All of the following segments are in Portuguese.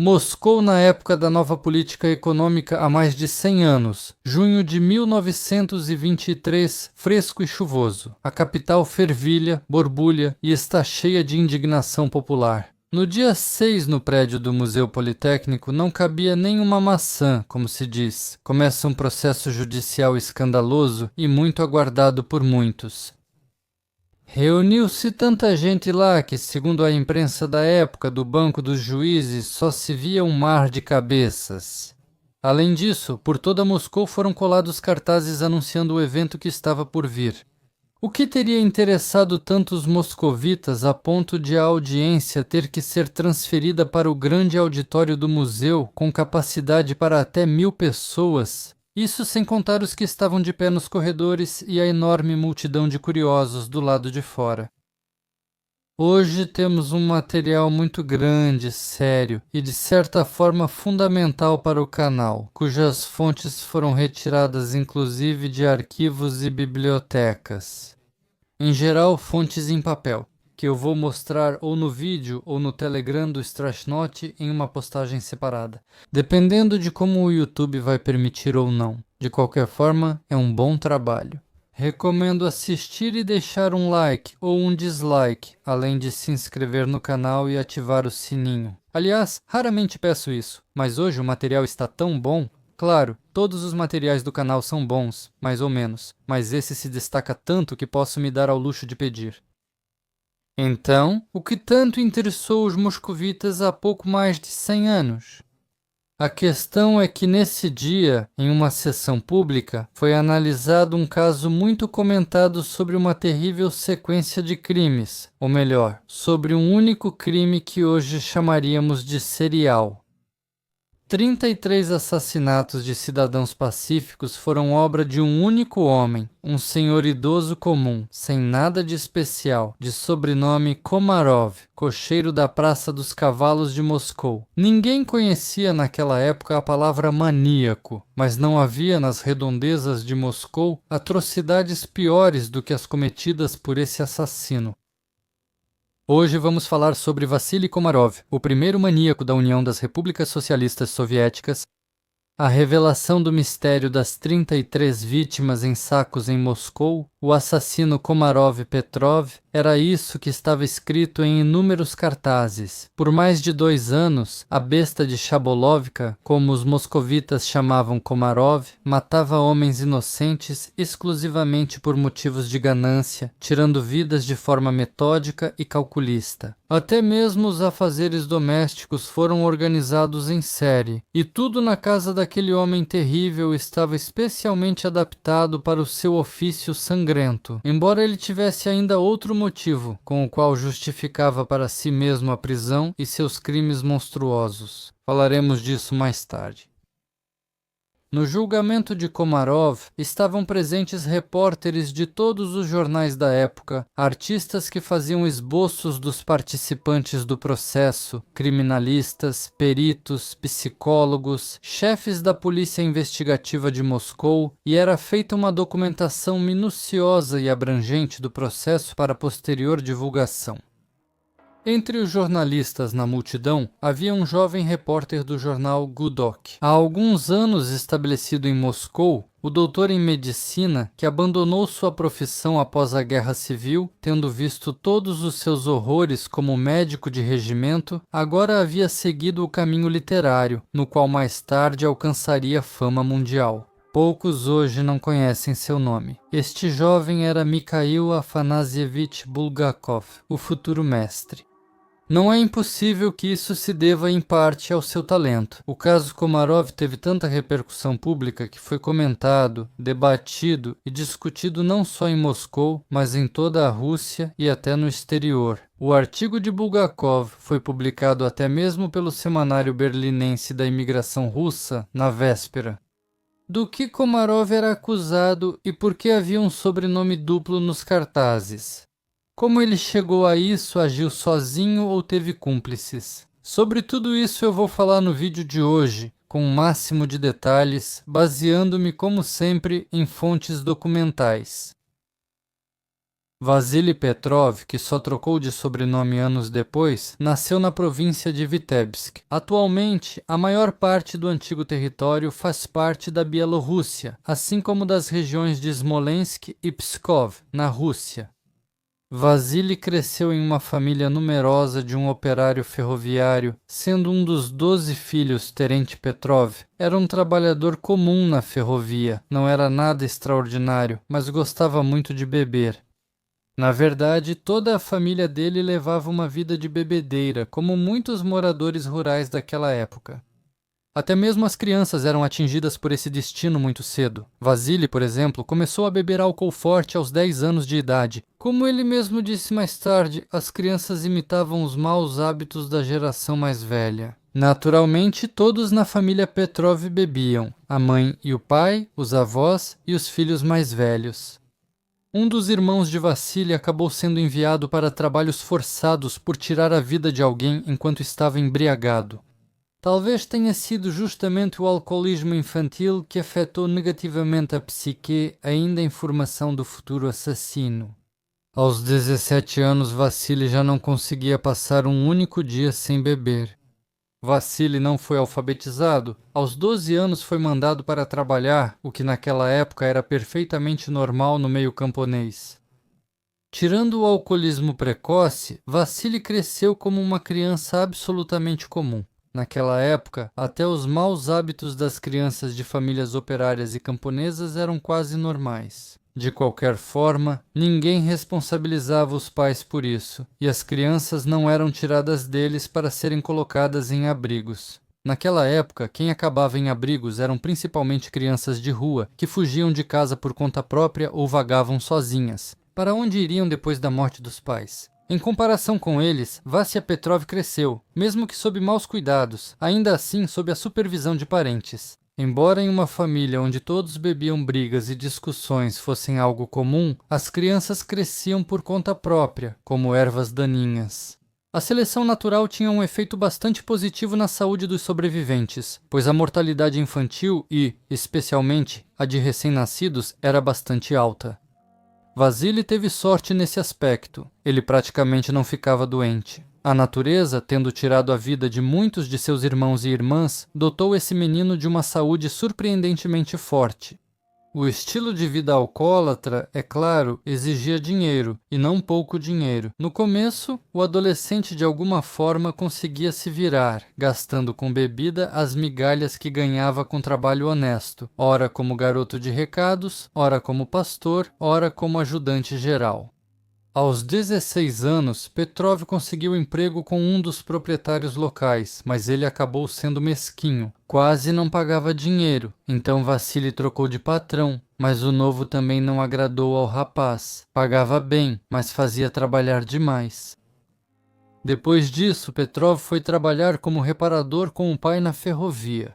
Moscou na época da nova política econômica há mais de 100 anos. Junho de 1923, fresco e chuvoso. A capital fervilha, borbulha e está cheia de indignação popular. No dia 6, no prédio do Museu Politécnico, não cabia nem uma maçã, como se diz. Começa um processo judicial escandaloso e muito aguardado por muitos. Reuniu-se tanta gente lá que, segundo a imprensa da época do Banco dos Juízes, só se via um mar de cabeças. Além disso, por toda Moscou foram colados cartazes anunciando o evento que estava por vir. O que teria interessado tantos moscovitas a ponto de a audiência ter que ser transferida para o grande auditório do museu, com capacidade para até 1000 pessoas? Isso sem contar os que estavam de pé nos corredores e a enorme multidão de curiosos do lado de fora. Hoje temos um material muito grande, sério e de certa forma fundamental para o canal, cujas fontes foram retiradas inclusive de arquivos e bibliotecas. Em geral, fontes em papel, que eu vou mostrar ou no vídeo ou no Telegram do Strashnote em uma postagem separada, dependendo de como o YouTube vai permitir ou não. De qualquer forma, é um bom trabalho. Recomendo assistir e deixar um like ou um dislike, além de se inscrever no canal e ativar o sininho. Aliás, raramente peço isso, mas hoje o material está tão bom. Claro, todos os materiais do canal são bons, mais ou menos, mas esse se destaca tanto que posso me dar ao luxo de pedir. Então, o que tanto interessou os moscovitas há pouco mais de 100 anos? A questão é que nesse dia, em uma sessão pública, foi analisado um caso muito comentado sobre uma terrível sequência de crimes, ou melhor, sobre um único crime que hoje chamaríamos de serial. 33 assassinatos de cidadãos pacíficos foram obra de um único homem, um senhor idoso comum, sem nada de especial, de sobrenome Komarov, cocheiro da Praça dos Cavalos de Moscou. Ninguém conhecia naquela época a palavra maníaco, mas não havia nas redondezas de Moscou atrocidades piores do que as cometidas por esse assassino. Hoje vamos falar sobre Vassily Komarov, o primeiro maníaco da União das Repúblicas Socialistas Soviéticas, a revelação do mistério das 33 vítimas em sacos em Moscou, o assassino Komarov Petrov, era isso que estava escrito em inúmeros cartazes. Por mais de 2 anos, a besta de Chabolovka, como os moscovitas chamavam Komarov, matava homens inocentes exclusivamente por motivos de ganância, tirando vidas de forma metódica e calculista. Até mesmo os afazeres domésticos foram organizados em série, e tudo na casa daquele homem terrível estava especialmente adaptado para o seu ofício sangrento, embora ele tivesse ainda outro motivo, com o qual justificava para si mesmo a prisão e seus crimes monstruosos. Falaremos disso mais tarde. No julgamento de Komarov, estavam presentes repórteres de todos os jornais da época, artistas que faziam esboços dos participantes do processo, criminalistas, peritos, psicólogos, chefes da polícia investigativa de Moscou, e era feita uma documentação minuciosa e abrangente do processo para posterior divulgação. Entre os jornalistas na multidão, havia um jovem repórter do jornal Gudok. Há alguns anos estabelecido em Moscou, o doutor em medicina, que abandonou sua profissão após a Guerra Civil, tendo visto todos os seus horrores como médico de regimento, agora havia seguido o caminho literário, no qual mais tarde alcançaria fama mundial. Poucos hoje não conhecem seu nome. Este jovem era Mikhail Afanasyevich Bulgakov, o futuro mestre. Não é impossível que isso se deva em parte ao seu talento. O caso Komarov teve tanta repercussão pública que foi comentado, debatido e discutido não só em Moscou, mas em toda a Rússia e até no exterior. O artigo de Bulgakov foi publicado até mesmo pelo semanário berlinense da imigração russa na véspera. Do que Komarov era acusado e por que havia um sobrenome duplo nos cartazes? Como ele chegou a isso, agiu sozinho ou teve cúmplices? Sobre tudo isso eu vou falar no vídeo de hoje, com o máximo de detalhes, baseando-me como sempre em fontes documentais. Vasily Petrov, que só trocou de sobrenome anos depois, nasceu na província de Vitebsk. Atualmente, a maior parte do antigo território faz parte da Bielorrússia, assim como das regiões de Smolensk e Pskov, na Rússia. Vasily cresceu em uma família numerosa de um operário ferroviário, sendo um dos 12 filhos. Terente Petrov era um trabalhador comum na ferrovia, não era nada extraordinário, mas gostava muito de beber. Na verdade, toda a família dele levava uma vida de bebedeira, como muitos moradores rurais daquela época. Até mesmo as crianças eram atingidas por esse destino muito cedo. Vasily, por exemplo, começou a beber álcool forte aos 10 anos de idade. Como ele mesmo disse mais tarde, as crianças imitavam os maus hábitos da geração mais velha. Naturalmente, todos na família Petrov bebiam: a mãe e o pai, os avós e os filhos mais velhos. Um dos irmãos de Vasily acabou sendo enviado para trabalhos forçados por tirar a vida de alguém enquanto estava embriagado. Talvez tenha sido justamente o alcoolismo infantil que afetou negativamente a psique ainda em formação do futuro assassino. Aos 17 anos, Vasily já não conseguia passar um único dia sem beber. Vasily não foi alfabetizado. Aos 12 anos foi mandado para trabalhar, o que naquela época era perfeitamente normal no meio camponês. Tirando o alcoolismo precoce, Vasily cresceu como uma criança absolutamente comum. Naquela época, até os maus hábitos das crianças de famílias operárias e camponesas eram quase normais. De qualquer forma, ninguém responsabilizava os pais por isso, e as crianças não eram tiradas deles para serem colocadas em abrigos. Naquela época, quem acabava em abrigos eram principalmente crianças de rua, que fugiam de casa por conta própria ou vagavam sozinhas. Para onde iriam depois da morte dos pais? Em comparação com eles, Vasya Petrov cresceu, mesmo que sob maus cuidados, ainda assim sob a supervisão de parentes. Embora em uma família onde todos bebiam, brigas e discussões fossem algo comum, as crianças cresciam por conta própria, como ervas daninhas. A seleção natural tinha um efeito bastante positivo na saúde dos sobreviventes, pois a mortalidade infantil e, especialmente, a de recém-nascidos era bastante alta. Vasily teve sorte nesse aspecto, ele praticamente não ficava doente. A natureza, tendo tirado a vida de muitos de seus irmãos e irmãs, dotou esse menino de uma saúde surpreendentemente forte. O estilo de vida alcoólatra, é claro, exigia dinheiro, e não pouco dinheiro. No começo, o adolescente de alguma forma conseguia se virar, gastando com bebida as migalhas que ganhava com trabalho honesto, ora como garoto de recados, ora como pastor, ora como ajudante geral. Aos 16 anos, Petrov conseguiu emprego com um dos proprietários locais, mas ele acabou sendo mesquinho. Quase não pagava dinheiro, então Vasily trocou de patrão, mas o novo também não agradou ao rapaz. Pagava bem, mas fazia trabalhar demais. Depois disso, Petrov foi trabalhar como reparador com o pai na ferrovia.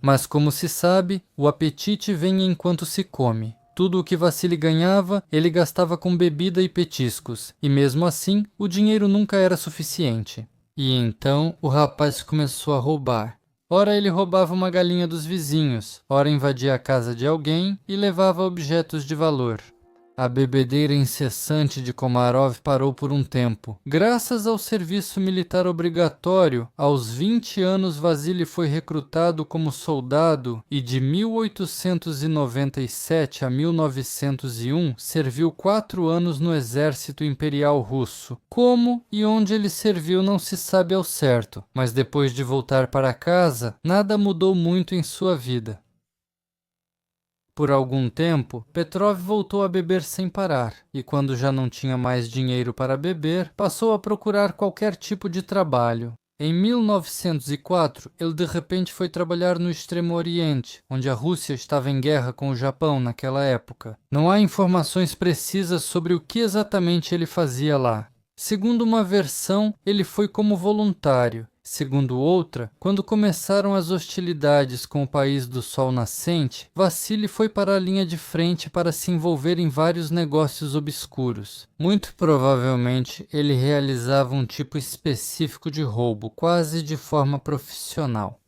Mas como se sabe, o apetite vem enquanto se come. Tudo o que Vasily ganhava, ele gastava com bebida e petiscos, e mesmo assim, o dinheiro nunca era suficiente. E então, o rapaz começou a roubar. Ora ele roubava uma galinha dos vizinhos, ora invadia a casa de alguém e levava objetos de valor. A bebedeira incessante de Komarov parou por um tempo. Graças ao serviço militar obrigatório, aos 20 anos Vasily foi recrutado como soldado e de 1897 a 1901 serviu 4 anos no exército imperial russo. Como e onde ele serviu não se sabe ao certo, mas depois de voltar para casa, nada mudou muito em sua vida. Por algum tempo, Petrov voltou a beber sem parar, e quando já não tinha mais dinheiro para beber, passou a procurar qualquer tipo de trabalho. Em 1904, ele de repente foi trabalhar no Extremo Oriente, onde a Rússia estava em guerra com o Japão naquela época. Não há informações precisas sobre o que exatamente ele fazia lá. Segundo uma versão, ele foi como voluntário. Segundo outra, quando começaram as hostilidades com o país do Sol Nascente, Vasily foi para a linha de frente para se envolver em vários negócios obscuros. Muito provavelmente, ele realizava um tipo específico de roubo, quase de forma profissional.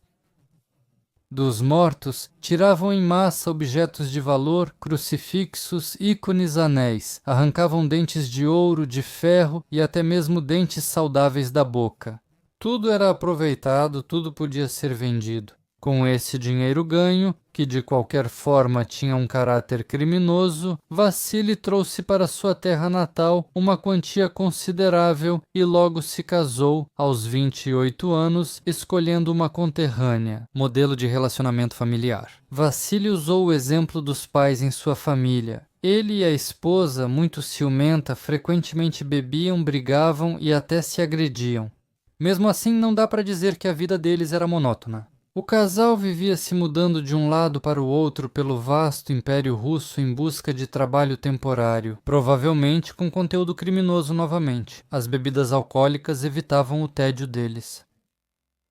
Dos mortos, tiravam em massa objetos de valor, crucifixos, ícones, anéis, arrancavam dentes de ouro, de ferro e até mesmo dentes saudáveis da boca. Tudo era aproveitado, tudo podia ser vendido. Com esse dinheiro ganho, que de qualquer forma tinha um caráter criminoso, Vassili trouxe para sua terra natal uma quantia considerável e logo se casou, aos 28 anos, escolhendo uma conterrânea, modelo de relacionamento familiar. Vassili usou o exemplo dos pais em sua família. Ele e a esposa, muito ciumenta, frequentemente bebiam, brigavam e até se agrediam. Mesmo assim, não dá para dizer que a vida deles era monótona. O casal vivia se mudando de um lado para o outro pelo vasto Império Russo em busca de trabalho temporário, provavelmente com conteúdo criminoso novamente. As bebidas alcoólicas evitavam o tédio deles.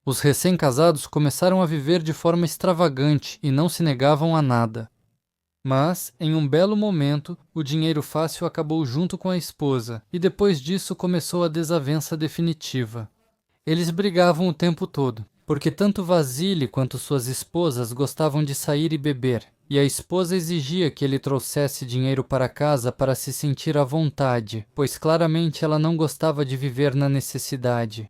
Os recém-casados começaram a viver de forma extravagante e não se negavam a nada. Mas, em um belo momento, o dinheiro fácil acabou junto com a esposa, e depois disso começou a desavença definitiva. Eles brigavam o tempo todo, porque tanto Vassili quanto suas esposas gostavam de sair e beber, e a esposa exigia que ele trouxesse dinheiro para casa para se sentir à vontade, pois claramente ela não gostava de viver na necessidade.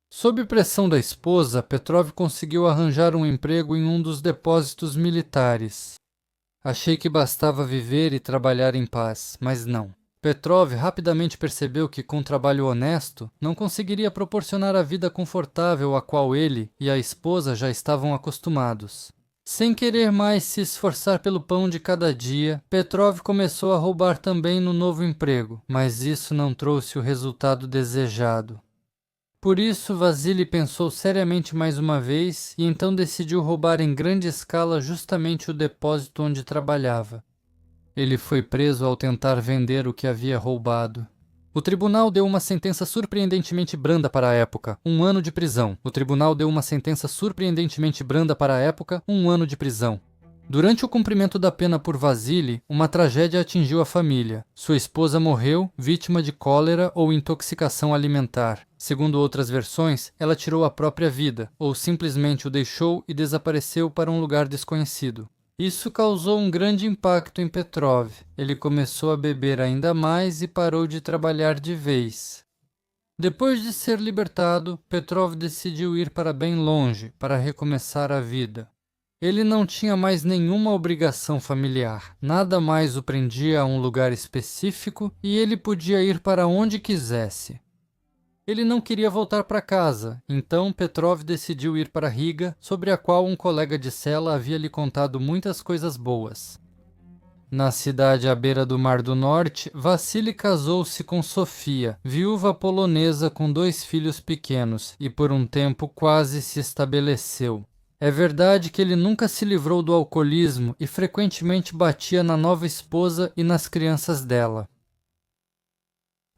Sob pressão da esposa, Petrov conseguiu arranjar um emprego em um dos depósitos militares. Achei que bastava viver e trabalhar em paz, mas não. Petrov rapidamente percebeu que, com trabalho honesto, não conseguiria proporcionar a vida confortável a qual ele e a esposa já estavam acostumados. Sem querer mais se esforçar pelo pão de cada dia, Petrov começou a roubar também no novo emprego, mas isso não trouxe o resultado desejado. Por isso, Vassili pensou seriamente mais uma vez e então decidiu roubar em grande escala justamente o depósito onde trabalhava. Ele foi preso ao tentar vender o que havia roubado. O tribunal deu uma sentença surpreendentemente branda para a época, 1 ano de prisão. O tribunal deu uma sentença surpreendentemente branda para a época, 1 ano de prisão. Durante o cumprimento da pena por Vassili, uma tragédia atingiu a família. Sua esposa morreu, vítima de cólera ou intoxicação alimentar. Segundo outras versões, ela tirou a própria vida, ou simplesmente o deixou e desapareceu para um lugar desconhecido. Isso causou um grande impacto em Petrov. Ele começou a beber ainda mais e parou de trabalhar de vez. Depois de ser libertado, Petrov decidiu ir para bem longe, para recomeçar a vida. Ele não tinha mais nenhuma obrigação familiar, nada mais o prendia a um lugar específico e ele podia ir para onde quisesse. Ele não queria voltar para casa, então Petrov decidiu ir para Riga, sobre a qual um colega de cela havia lhe contado muitas coisas boas. Na cidade à beira do Mar do Norte, Vassili casou-se com Sofia, viúva polonesa com 2 filhos pequenos, e por um tempo quase se estabeleceu. É verdade que ele nunca se livrou do alcoolismo e frequentemente batia na nova esposa e nas crianças dela.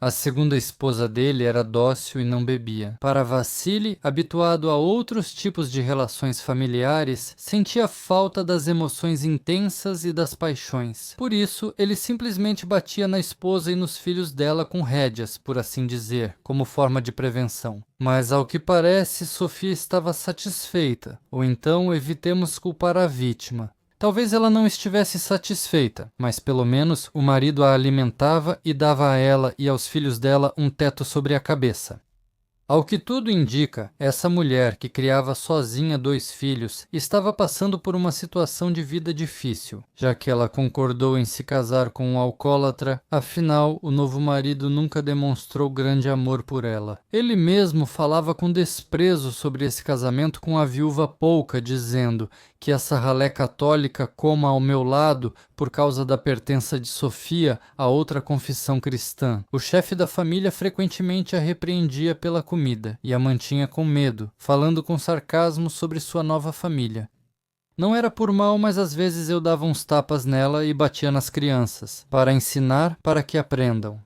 A segunda esposa dele era dócil e não bebia. Para Vassili, habituado a outros tipos de relações familiares, sentia falta das emoções intensas e das paixões. Por isso, ele simplesmente batia na esposa e nos filhos dela com rédeas, por assim dizer, como forma de prevenção. Mas, ao que parece, Sofia estava satisfeita, ou então evitemos culpar a vítima. Talvez ela não estivesse satisfeita, mas pelo menos o marido a alimentava e dava a ela e aos filhos dela um teto sobre a cabeça. Ao que tudo indica, essa mulher, que criava sozinha 2 filhos, estava passando por uma situação de vida difícil, já que ela concordou em se casar com um alcoólatra, afinal, o novo marido nunca demonstrou grande amor por ela. Ele mesmo falava com desprezo sobre esse casamento com a viúva Polka, dizendo que essa ralé católica coma ao meu lado por causa da pertença de Sofia a outra confissão cristã. O chefe da família frequentemente a repreendia pela comida e a mantinha com medo, falando com sarcasmo sobre sua nova família. Não era por mal, mas às vezes eu dava uns tapas nela e batia nas crianças, para ensinar, para que aprendam.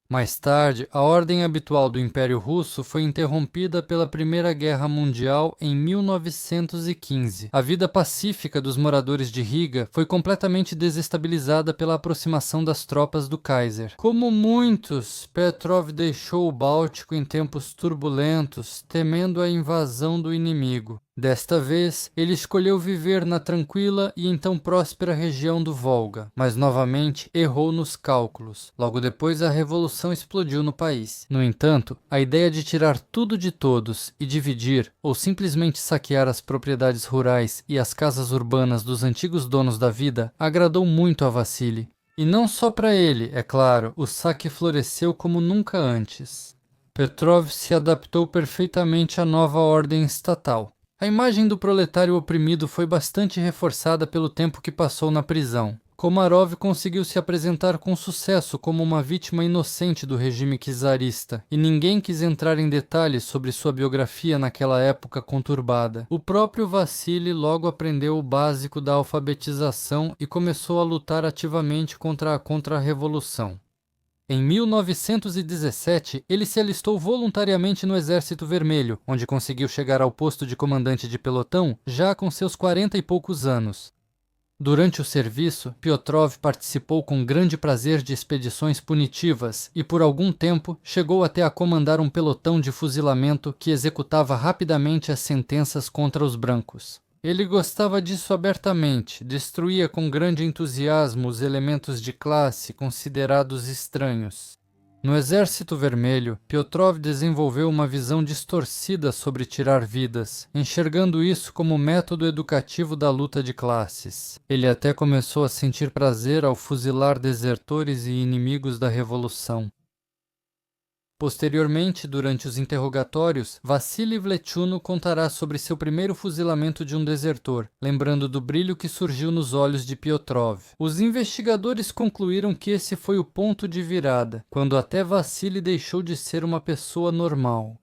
Mais tarde, a ordem habitual do Império Russo foi interrompida pela Primeira Guerra Mundial em 1915. A vida pacífica dos moradores de Riga foi completamente desestabilizada pela aproximação das tropas do Kaiser. Como muitos, Petrov deixou o Báltico em tempos turbulentos, temendo a invasão do inimigo. Desta vez, ele escolheu viver na tranquila e então próspera região do Volga, mas novamente errou nos cálculos. Logo depois, a revolução explodiu no país. No entanto, a ideia de tirar tudo de todos e dividir, ou simplesmente saquear as propriedades rurais e as casas urbanas dos antigos donos da vida, agradou muito a Vassili. E não só para ele, é claro, o saque floresceu como nunca antes. Petrov se adaptou perfeitamente à nova ordem estatal. A imagem do proletário oprimido foi bastante reforçada pelo tempo que passou na prisão. Komarov conseguiu se apresentar com sucesso como uma vítima inocente do regime czarista, e ninguém quis entrar em detalhes sobre sua biografia naquela época conturbada. O próprio Vassili logo aprendeu o básico da alfabetização e começou a lutar ativamente contra a contra-revolução. Em 1917, ele se alistou voluntariamente no Exército Vermelho, onde conseguiu chegar ao posto de comandante de pelotão já com seus 40 e poucos anos. Durante o serviço, Piotrov participou com grande prazer de expedições punitivas e, por algum tempo, chegou até a comandar um pelotão de fuzilamento que executava rapidamente as sentenças contra os brancos. Ele gostava disso abertamente, destruía com grande entusiasmo os elementos de classe considerados estranhos. No Exército Vermelho, Piotrov desenvolveu uma visão distorcida sobre tirar vidas, enxergando isso como método educativo da luta de classes. Ele até começou a sentir prazer ao fuzilar desertores e inimigos da Revolução. Posteriormente, durante os interrogatórios, Vassili Vlechuno contará sobre seu primeiro fuzilamento de um desertor, lembrando do brilho que surgiu nos olhos de Piotrov. Os investigadores concluíram que esse foi o ponto de virada, quando até Vassili deixou de ser uma pessoa normal.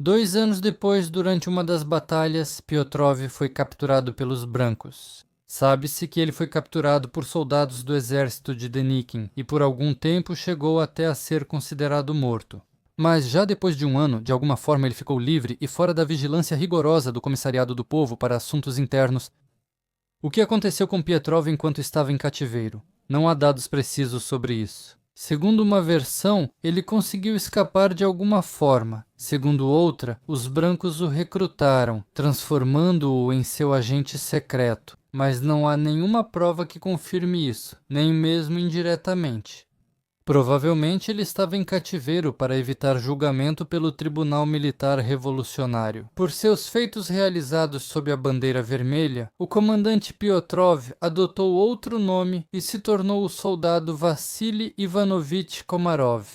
2 anos depois, durante uma das batalhas, Piotrov foi capturado pelos brancos. Sabe-se que ele foi capturado por soldados do exército de Denikin e por algum tempo chegou até a ser considerado morto. Mas já depois de um ano, de alguma forma ele ficou livre e fora da vigilância rigorosa do Comissariado do Povo para Assuntos Internos. O que aconteceu com Pietrov enquanto estava em cativeiro? Não há dados precisos sobre isso. Segundo uma versão, ele conseguiu escapar de alguma forma. Segundo outra, os brancos o recrutaram, transformando-o em seu agente secreto. Mas não há nenhuma prova que confirme isso, nem mesmo indiretamente. Provavelmente ele estava em cativeiro para evitar julgamento pelo Tribunal Militar Revolucionário. Por seus feitos realizados sob a bandeira vermelha, o comandante Piotrov adotou outro nome e se tornou o soldado Vassili Ivanovich Komarov.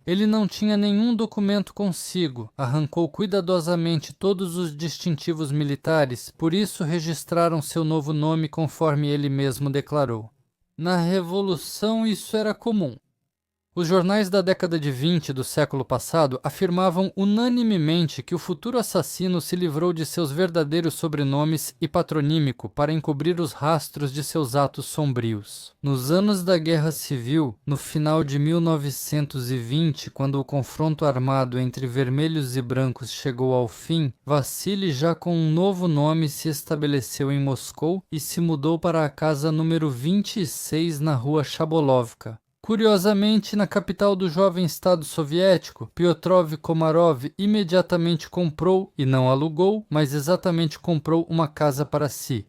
Ele não tinha nenhum documento consigo, arrancou cuidadosamente todos os distintivos militares, por isso registraram seu novo nome conforme ele mesmo declarou. Na Revolução isso era comum. Os jornais da década de 20 do século passado afirmavam unanimemente que o futuro assassino se livrou de seus verdadeiros sobrenomes e patronímico para encobrir os rastros de seus atos sombrios. Nos anos da Guerra Civil, no final de 1920, quando o confronto armado entre vermelhos e brancos chegou ao fim, Vassili, já com um novo nome, se estabeleceu em Moscou e se mudou para a casa número 26 na rua Chabolovka. Curiosamente, na capital do jovem Estado soviético, Piotrov Komarov imediatamente comprou, e não alugou, mas exatamente comprou uma casa para si.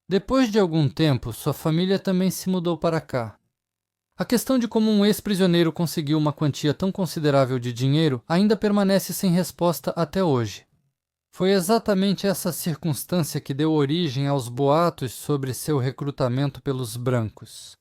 Depois de algum tempo, sua família também se mudou para cá. A questão de como um ex-prisioneiro conseguiu uma quantia tão considerável de dinheiro ainda permanece sem resposta até hoje. Foi exatamente essa circunstância que deu origem aos boatos sobre seu recrutamento pelos brancos.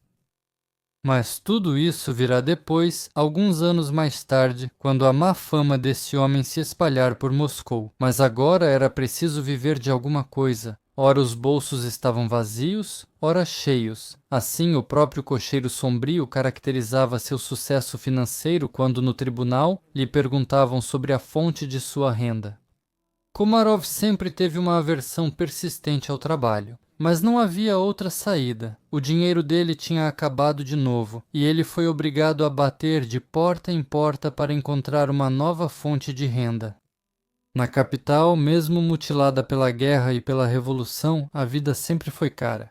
Mas tudo isso virá depois, alguns anos mais tarde, quando a má fama desse homem se espalhar por Moscou. Mas agora era preciso viver de alguma coisa. Ora os bolsos estavam vazios, ora cheios. Assim, o próprio cocheiro sombrio caracterizava seu sucesso financeiro quando no tribunal lhe perguntavam sobre a fonte de sua renda. Komarov sempre teve uma aversão persistente ao trabalho. Mas não havia outra saída. O dinheiro dele tinha acabado de novo, e ele foi obrigado a bater de porta em porta para encontrar uma nova fonte de renda. Na capital, mesmo mutilada pela guerra e pela revolução, a vida sempre foi cara.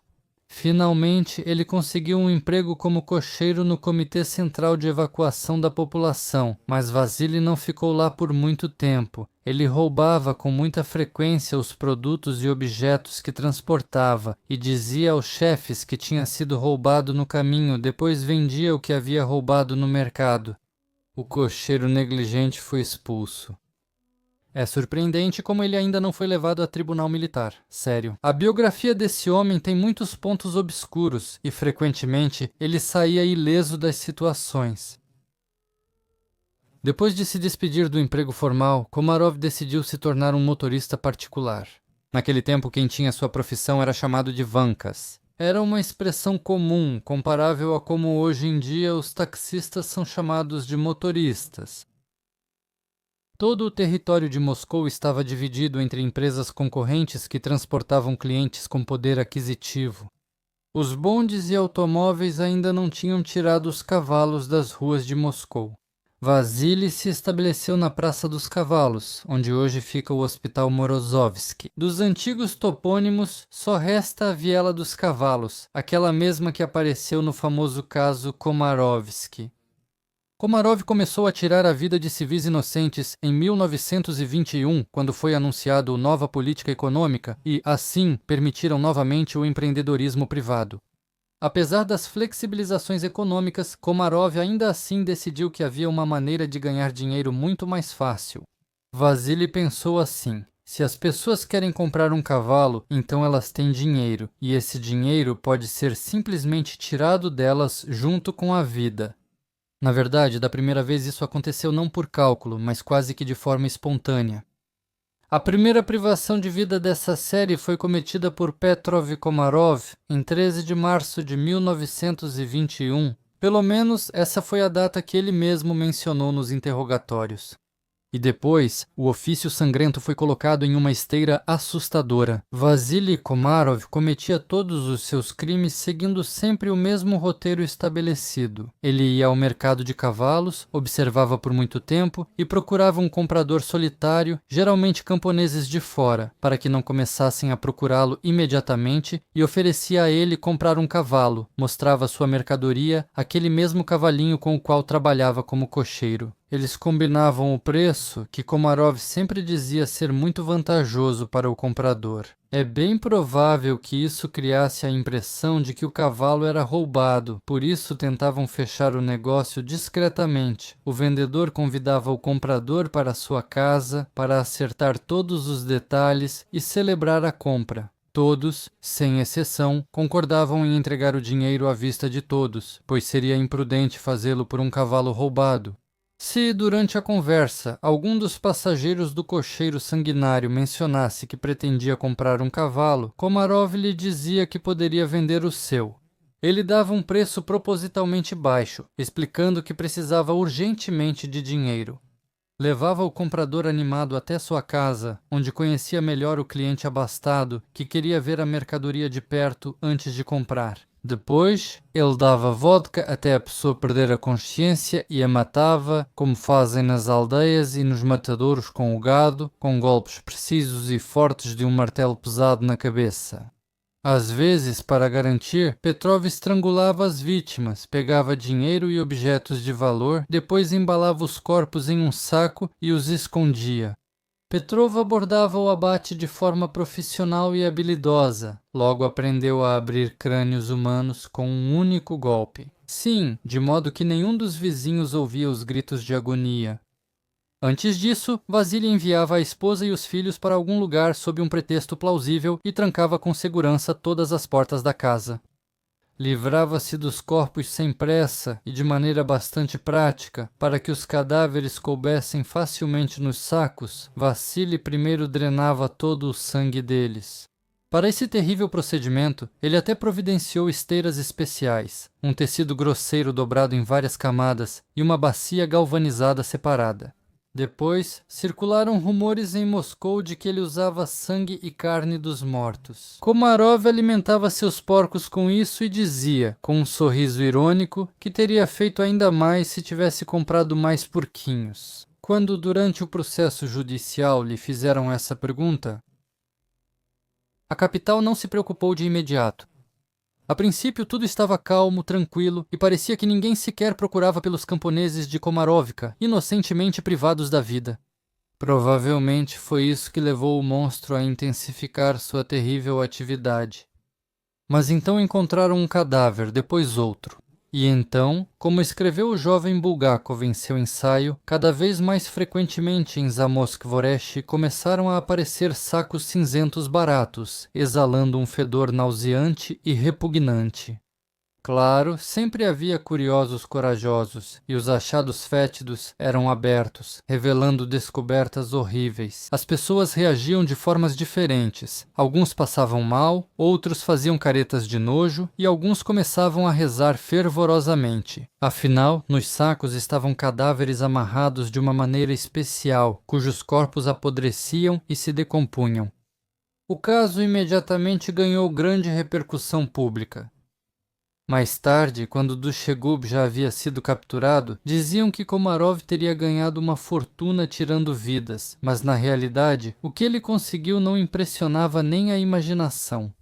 Finalmente, ele conseguiu um emprego como cocheiro no Comitê Central de Evacuação da População, mas Vasily não ficou lá por muito tempo. Ele roubava com muita frequência os produtos e objetos que transportava e dizia aos chefes que tinha sido roubado no caminho, depois vendia o que havia roubado no mercado. O cocheiro negligente foi expulso. É surpreendente como ele ainda não foi levado a tribunal militar. Sério. A biografia desse homem tem muitos pontos obscuros e, frequentemente, ele saía ileso das situações. Depois de se despedir do emprego formal, Komarov decidiu se tornar um motorista particular. Naquele tempo, quem tinha sua profissão era chamado de vankas. Era uma expressão comum, comparável a como hoje em dia os taxistas são chamados de motoristas. Todo o território de Moscou estava dividido entre empresas concorrentes que transportavam clientes com poder aquisitivo. Os bondes e automóveis ainda não tinham tirado os cavalos das ruas de Moscou. Vasily se estabeleceu na Praça dos Cavalos, onde hoje fica o Hospital Morozovsky. Dos antigos topônimos, só resta a Viela dos Cavalos, aquela mesma que apareceu no famoso caso Komarovsky. Komarov começou a tirar a vida de civis inocentes em 1921, quando foi anunciado Nova Política Econômica e, assim, permitiram novamente o empreendedorismo privado. Apesar das flexibilizações econômicas, Komarov ainda assim decidiu que havia uma maneira de ganhar dinheiro muito mais fácil. Vasily pensou assim: se as pessoas querem comprar um cavalo, então elas têm dinheiro, e esse dinheiro pode ser simplesmente tirado delas junto com a vida. Na verdade, da primeira vez isso aconteceu não por cálculo, mas quase que de forma espontânea. A primeira privação de vida dessa série foi cometida por Petrov Komarov em 13 de março de 1921. Pelo menos essa foi a data que ele mesmo mencionou nos interrogatórios. E depois, o ofício sangrento foi colocado em uma esteira assustadora. Vasily Komarov cometia todos os seus crimes seguindo sempre o mesmo roteiro estabelecido. Ele ia ao mercado de cavalos, observava por muito tempo e procurava um comprador solitário, geralmente camponeses de fora, para que não começassem a procurá-lo imediatamente, e oferecia a ele comprar um cavalo, mostrava sua mercadoria, aquele mesmo cavalinho com o qual trabalhava como cocheiro. Eles combinavam o preço, que Komarov sempre dizia ser muito vantajoso para o comprador. É bem provável que isso criasse a impressão de que o cavalo era roubado, por isso tentavam fechar o negócio discretamente. O vendedor convidava o comprador para sua casa para acertar todos os detalhes e celebrar a compra. Todos, sem exceção, concordavam em entregar o dinheiro à vista de todos, pois seria imprudente fazê-lo por um cavalo roubado. Se, durante a conversa, algum dos passageiros do cocheiro sanguinário mencionasse que pretendia comprar um cavalo, Komarov lhe dizia que poderia vender o seu. Ele dava um preço propositalmente baixo, explicando que precisava urgentemente de dinheiro. Levava o comprador animado até sua casa, onde conhecia melhor o cliente abastado, que queria ver a mercadoria de perto antes de comprar. Depois, ele dava vodka até a pessoa perder a consciência e a matava, como fazem nas aldeias e nos matadouros com o gado, com golpes precisos e fortes de um martelo pesado na cabeça. Às vezes, para garantir, Petrov estrangulava as vítimas, pegava dinheiro e objetos de valor, depois embalava os corpos em um saco e os escondia. Petrov abordava o abate de forma profissional e habilidosa. Logo aprendeu a abrir crânios humanos com um único golpe. Sim, de modo que nenhum dos vizinhos ouvia os gritos de agonia. Antes disso, Vasily enviava a esposa e os filhos para algum lugar sob um pretexto plausível e trancava com segurança todas as portas da casa. Livrava-se dos corpos sem pressa e de maneira bastante prática, para que os cadáveres coubessem facilmente nos sacos. Vasily primeiro drenava todo o sangue deles. Para esse terrível procedimento, ele até providenciou esteiras especiais, um tecido grosseiro dobrado em várias camadas e uma bacia galvanizada separada. Depois, circularam rumores em Moscou de que ele usava sangue e carne dos mortos. Komarov alimentava seus porcos com isso e dizia, com um sorriso irônico, que teria feito ainda mais se tivesse comprado mais porquinhos. Quando, durante o processo judicial, lhe fizeram essa pergunta, a capital não se preocupou de imediato. A princípio tudo estava calmo, tranquilo, e parecia que ninguém sequer procurava pelos camponeses de Komarovka, inocentemente privados da vida. Provavelmente foi isso que levou o monstro a intensificar sua terrível atividade. Mas então encontraram um cadáver, depois outro. E então, como escreveu o jovem Bulgakov em seu ensaio, cada vez mais frequentemente em Zamoskvoresh começaram a aparecer sacos cinzentos baratos, exalando um fedor nauseante e repugnante. Claro, sempre havia curiosos corajosos, e os achados fétidos eram abertos, revelando descobertas horríveis. As pessoas reagiam de formas diferentes. Alguns passavam mal, outros faziam caretas de nojo, e alguns começavam a rezar fervorosamente. Afinal, nos sacos estavam cadáveres amarrados de uma maneira especial, cujos corpos apodreciam e se decompunham. O caso imediatamente ganhou grande repercussão pública. Mais tarde, quando Dushegub já havia sido capturado, diziam que Komarov teria ganhado uma fortuna tirando vidas, mas na realidade, o que ele conseguiu não impressionava nem a imaginação.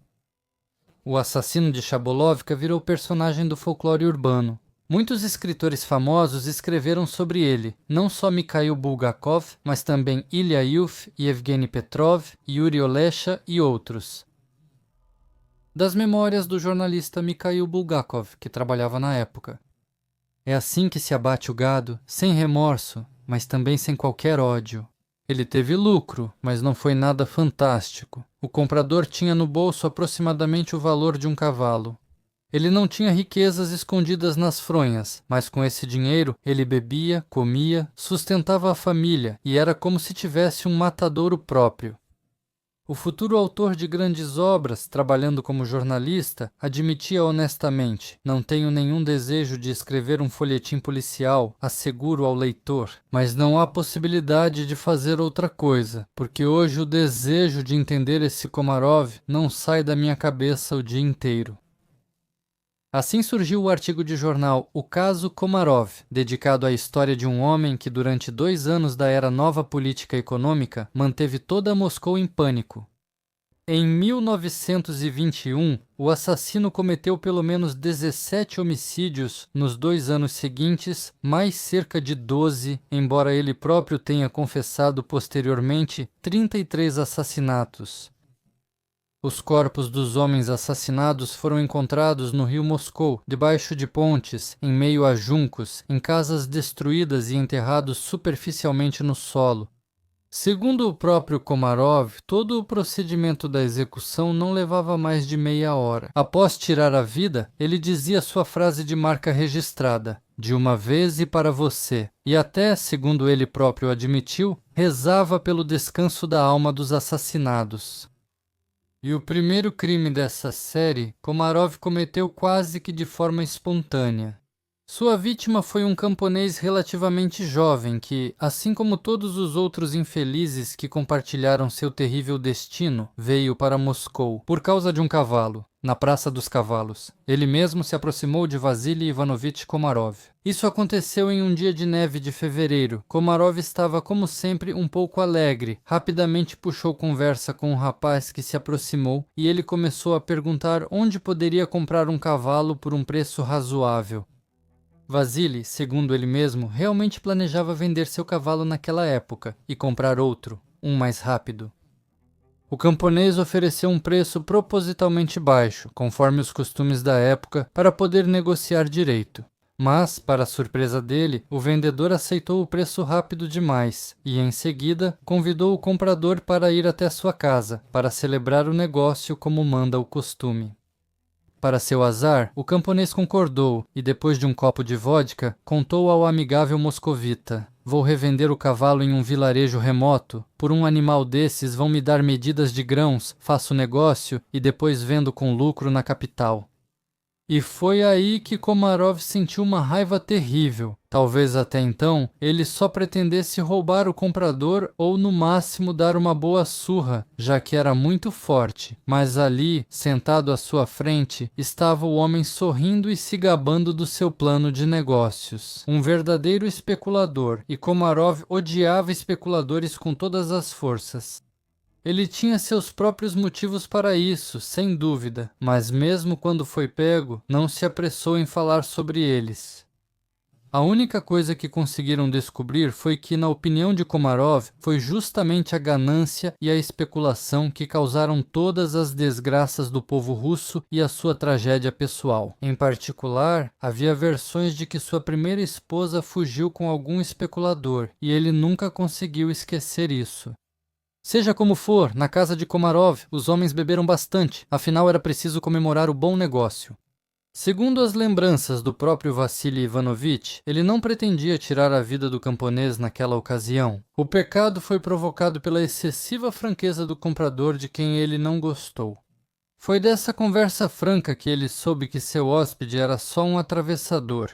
O assassino de Chabolovka virou personagem do folclore urbano. Muitos escritores famosos escreveram sobre ele, não só Mikhail Bulgakov, mas também Ilya Ilf, Yevgeny Petrov, Yuri Olesha e outros. Das memórias do jornalista Mikhail Bulgakov, que trabalhava na época. É assim que se abate o gado, sem remorso, mas também sem qualquer ódio. Ele teve lucro, mas não foi nada fantástico. O comprador tinha no bolso aproximadamente o valor de um cavalo. Ele não tinha riquezas escondidas nas fronhas, mas com esse dinheiro ele bebia, comia, sustentava a família e era como se tivesse um matadouro próprio. O futuro autor de grandes obras, trabalhando como jornalista, admitia honestamente: não tenho nenhum desejo de escrever um folhetim policial, asseguro ao leitor, mas não há possibilidade de fazer outra coisa, porque hoje o desejo de entender esse Komarov não sai da minha cabeça o dia inteiro. Assim surgiu o artigo de jornal O Caso Komarov, dedicado à história de um homem que durante 2 anos da era nova política econômica manteve toda Moscou em pânico. Em 1921, o assassino cometeu pelo menos 17 homicídios nos 2 anos seguintes, mais cerca de 12, embora ele próprio tenha confessado posteriormente 33 assassinatos. Os corpos dos homens assassinados foram encontrados no rio Moscou, debaixo de pontes, em meio a juncos, em casas destruídas e enterrados superficialmente no solo. Segundo o próprio Komarov, todo o procedimento da execução não levava mais de meia hora. Após tirar a vida, ele dizia sua frase de marca registrada: "De uma vez e para você", e até, segundo ele próprio admitiu, rezava pelo descanso da alma dos assassinados. E o primeiro crime dessa série, Komarov cometeu quase que de forma espontânea. Sua vítima foi um camponês relativamente jovem que, assim como todos os outros infelizes que compartilharam seu terrível destino, veio para Moscou por causa de um cavalo, na Praça dos Cavalos. Ele mesmo se aproximou de Vasily Ivanovich Komarov. Isso aconteceu em um dia de neve de fevereiro. Komarov estava, como sempre, um pouco alegre. Rapidamente puxou conversa com um rapaz que se aproximou e ele começou a perguntar onde poderia comprar um cavalo por um preço razoável. Vasily, segundo ele mesmo, realmente planejava vender seu cavalo naquela época e comprar outro, um mais rápido. O camponês ofereceu um preço propositalmente baixo, conforme os costumes da época, para poder negociar direito. Mas, para a surpresa dele, o vendedor aceitou o preço rápido demais e, em seguida, convidou o comprador para ir até sua casa, para celebrar o negócio como manda o costume. Para seu azar, o camponês concordou e, depois de um copo de vodka, contou ao amigável moscovita: "Vou revender o cavalo em um vilarejo remoto. Por um animal desses vão me dar medidas de grãos, faço negócio e depois vendo com lucro na capital." E foi aí que Komarov sentiu uma raiva terrível. Talvez até então ele só pretendesse roubar o comprador ou no máximo dar uma boa surra, já que era muito forte. Mas ali, sentado à sua frente, estava o homem sorrindo e se gabando do seu plano de negócios. Um verdadeiro especulador, e Komarov odiava especuladores com todas as forças. Ele tinha seus próprios motivos para isso, sem dúvida, mas mesmo quando foi pego, não se apressou em falar sobre eles. A única coisa que conseguiram descobrir foi que, na opinião de Komarov, foi justamente a ganância e a especulação que causaram todas as desgraças do povo russo e a sua tragédia pessoal. Em particular, havia versões de que sua primeira esposa fugiu com algum especulador, e ele nunca conseguiu esquecer isso. Seja como for, na casa de Komarov, os homens beberam bastante, afinal era preciso comemorar o bom negócio. Segundo as lembranças do próprio Vassily Ivanovich, ele não pretendia tirar a vida do camponês naquela ocasião. O pecado foi provocado pela excessiva franqueza do comprador de quem ele não gostou. Foi dessa conversa franca que ele soube que seu hóspede era só um atravessador.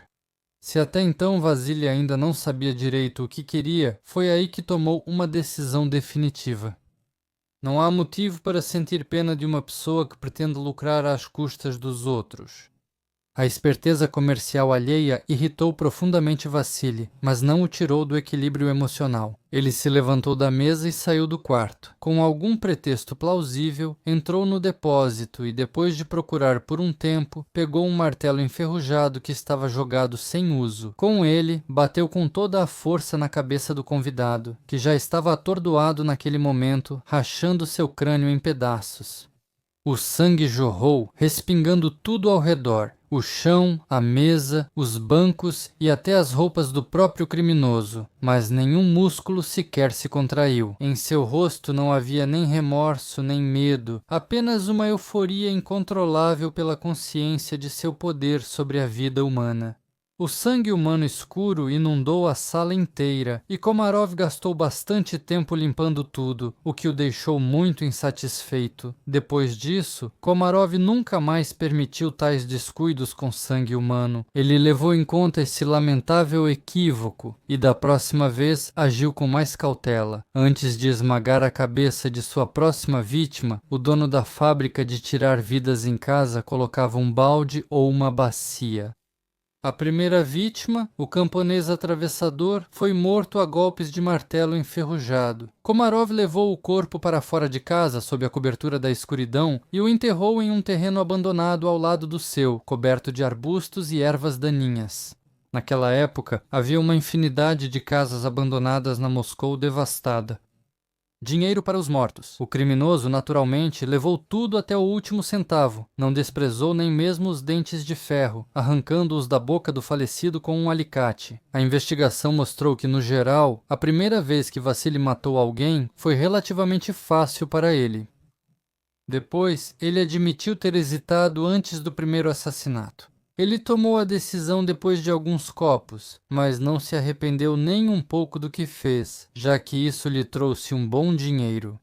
Se até então Vassily ainda não sabia direito o que queria, foi aí que tomou uma decisão definitiva. Não há motivo para sentir pena de uma pessoa que pretende lucrar às custas dos outros. A esperteza comercial alheia irritou profundamente Vassily, mas não o tirou do equilíbrio emocional. Ele se levantou da mesa e saiu do quarto. Com algum pretexto plausível, entrou no depósito e, depois de procurar por um tempo, pegou um martelo enferrujado que estava jogado sem uso. Com ele, bateu com toda a força na cabeça do convidado, que já estava atordoado naquele momento, rachando seu crânio em pedaços. O sangue jorrou, respingando tudo ao redor. O chão, a mesa, os bancos e até as roupas do próprio criminoso, mas nenhum músculo sequer se contraiu. Em seu rosto não havia nem remorso nem medo, apenas uma euforia incontrolável pela consciência de seu poder sobre a vida humana. O sangue humano escuro inundou a sala inteira, e Komarov gastou bastante tempo limpando tudo, o que o deixou muito insatisfeito. Depois disso, Komarov nunca mais permitiu tais descuidos com sangue humano. Ele levou em conta esse lamentável equívoco, e da próxima vez agiu com mais cautela. Antes de esmagar a cabeça de sua próxima vítima, o dono da fábrica de tirar vidas em casa colocava um balde ou uma bacia. A primeira vítima, o camponês atravessador, foi morto a golpes de martelo enferrujado. Komarov levou o corpo para fora de casa sob a cobertura da escuridão e o enterrou em um terreno abandonado ao lado do seu, coberto de arbustos e ervas daninhas. Naquela época, havia uma infinidade de casas abandonadas na Moscou devastada. Dinheiro para os mortos. O criminoso, naturalmente, levou tudo até o último centavo. Não desprezou nem mesmo os dentes de ferro, arrancando-os da boca do falecido com um alicate. A investigação mostrou que, no geral, a primeira vez que Vassily matou alguém foi relativamente fácil para ele. Depois, ele admitiu ter hesitado antes do primeiro assassinato. Ele tomou a decisão depois de alguns copos, mas não se arrependeu nem um pouco do que fez, já que isso lhe trouxe um bom dinheiro.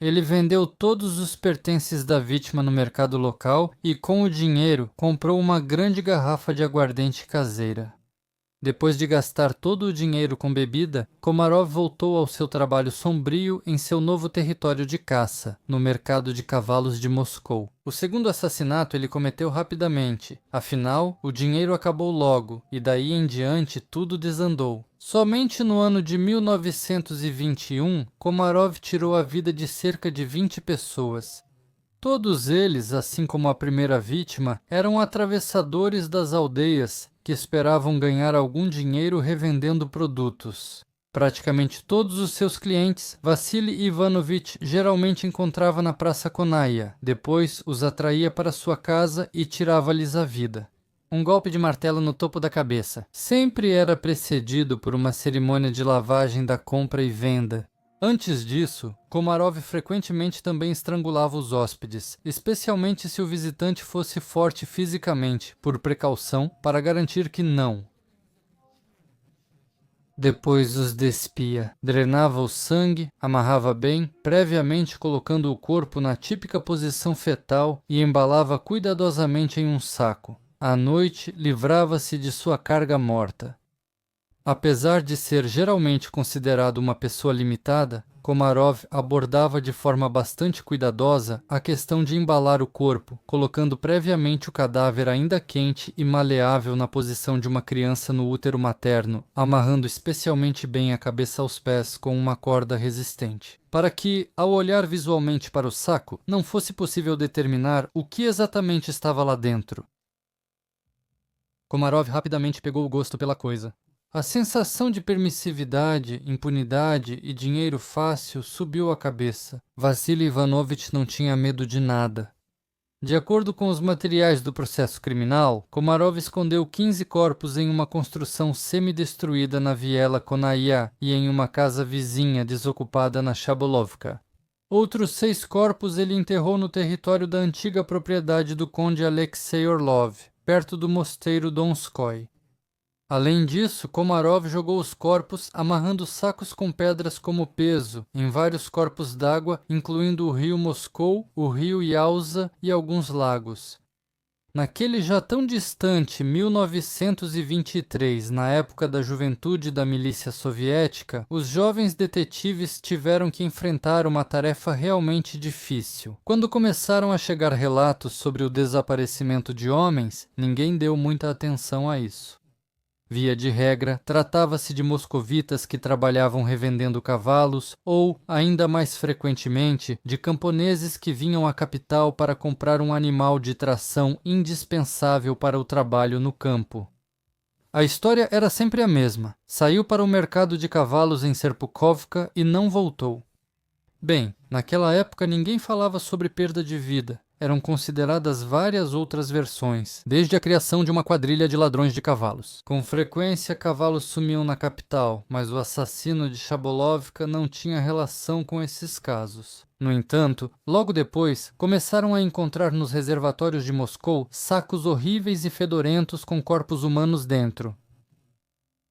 Ele vendeu todos os pertences da vítima no mercado local e, com o dinheiro, comprou uma grande garrafa de aguardente caseira. Depois de gastar todo o dinheiro com bebida, Komarov voltou ao seu trabalho sombrio em seu novo território de caça, no mercado de cavalos de Moscou. O segundo assassinato ele cometeu rapidamente, afinal, o dinheiro acabou logo, e daí em diante tudo desandou. Somente no ano de 1921, Komarov tirou a vida de cerca de 20 pessoas. Todos eles, assim como a primeira vítima, eram atravessadores das aldeias que esperavam ganhar algum dinheiro revendendo produtos. Praticamente todos os seus clientes, Vassily Ivanovich geralmente encontrava na Praça Konaia. Depois, os atraía para sua casa e tirava-lhes a vida. Um golpe de martelo no topo da cabeça. Sempre era precedido por uma cerimônia de lavagem da compra e venda. Antes disso, Komarov frequentemente também estrangulava os hóspedes, especialmente se o visitante fosse forte fisicamente, por precaução, para garantir que não. Depois os despia, drenava o sangue, amarrava bem, previamente colocando o corpo na típica posição fetal e embalava cuidadosamente em um saco. À noite, livrava-se de sua carga morta. Apesar de ser geralmente considerado uma pessoa limitada, Komarov abordava de forma bastante cuidadosa a questão de embalar o corpo, colocando previamente o cadáver ainda quente e maleável na posição de uma criança no útero materno, amarrando especialmente bem a cabeça aos pés com uma corda resistente, para que, ao olhar visualmente para o saco, não fosse possível determinar o que exatamente estava lá dentro. Komarov rapidamente pegou o gosto pela coisa. A sensação de permissividade, impunidade e dinheiro fácil subiu à cabeça. Vassily Ivanovich não tinha medo de nada. De acordo com os materiais do processo criminal, Komarov escondeu 15 corpos em uma construção semidestruída na viela Konaia e em uma casa vizinha desocupada na Chabolovka. Outros 6 corpos ele enterrou no território da antiga propriedade do conde Alexei Orlov, perto do mosteiro Donskoy. Além disso, Komarov jogou os corpos amarrando sacos com pedras como peso em vários corpos d'água, incluindo o rio Moscou, o rio Yauza e alguns lagos. Naquele já tão distante 1923, na época da juventude da milícia soviética, os jovens detetives tiveram que enfrentar uma tarefa realmente difícil. Quando começaram a chegar relatos sobre o desaparecimento de homens, ninguém deu muita atenção a isso. Via de regra, tratava-se de moscovitas que trabalhavam revendendo cavalos ou, ainda mais frequentemente, de camponeses que vinham à capital para comprar um animal de tração indispensável para o trabalho no campo. A história era sempre a mesma. Saiu para o mercado de cavalos em Serpukhovka e não voltou. Bem, naquela época ninguém falava sobre perda de vida. Eram consideradas várias outras versões, desde a criação de uma quadrilha de ladrões de cavalos. Com frequência, cavalos sumiam na capital, mas o assassino de Chabolovka não tinha relação com esses casos. No entanto, logo depois, começaram a encontrar nos reservatórios de Moscou sacos horríveis e fedorentos com corpos humanos dentro.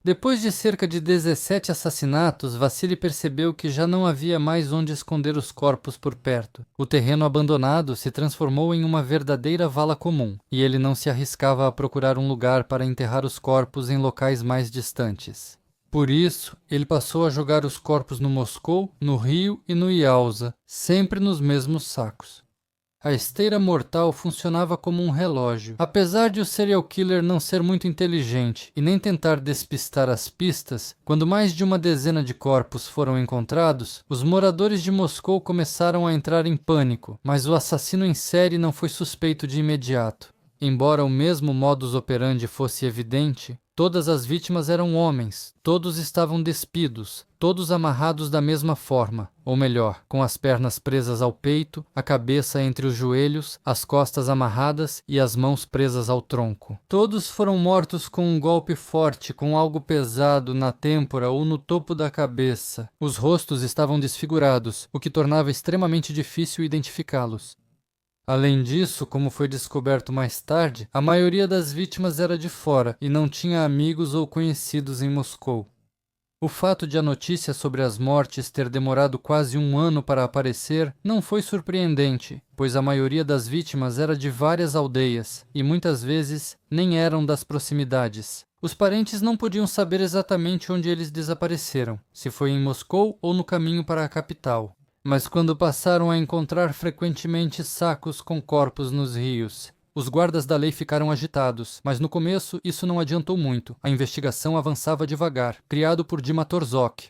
Depois de cerca de 17 assassinatos, Vassily percebeu que já não havia mais onde esconder os corpos por perto. O terreno abandonado se transformou em uma verdadeira vala comum, e ele não se arriscava a procurar um lugar para enterrar os corpos em locais mais distantes. Por isso, ele passou a jogar os corpos no Moscou, no Rio e no Yauza, sempre nos mesmos sacos. A esteira mortal funcionava como um relógio. Apesar de o serial killer não ser muito inteligente e nem tentar despistar as pistas, quando mais de uma dezena de corpos foram encontrados, os moradores de Moscou começaram a entrar em pânico, mas o assassino em série não foi suspeito de imediato. Embora o mesmo modus operandi fosse evidente, todas as vítimas eram homens, todos estavam despidos, todos amarrados da mesma forma, ou melhor, com as pernas presas ao peito, a cabeça entre os joelhos, as costas amarradas e as mãos presas ao tronco. Todos foram mortos com um golpe forte, com algo pesado na têmpora ou no topo da cabeça. Os rostos estavam desfigurados, o que tornava extremamente difícil identificá-los. Além disso, como foi descoberto mais tarde, a maioria das vítimas era de fora e não tinha amigos ou conhecidos em Moscou. O fato de a notícia sobre as mortes ter demorado quase um ano para aparecer não foi surpreendente, pois a maioria das vítimas era de várias aldeias e muitas vezes nem eram das proximidades. Os parentes não podiam saber exatamente onde eles desapareceram, se foi em Moscou ou no caminho para a capital. Mas quando passaram a encontrar frequentemente sacos com corpos nos rios, os guardas da lei ficaram agitados, mas no começo isso não adiantou muito. A investigação avançava devagar, criado por Dima Torzok.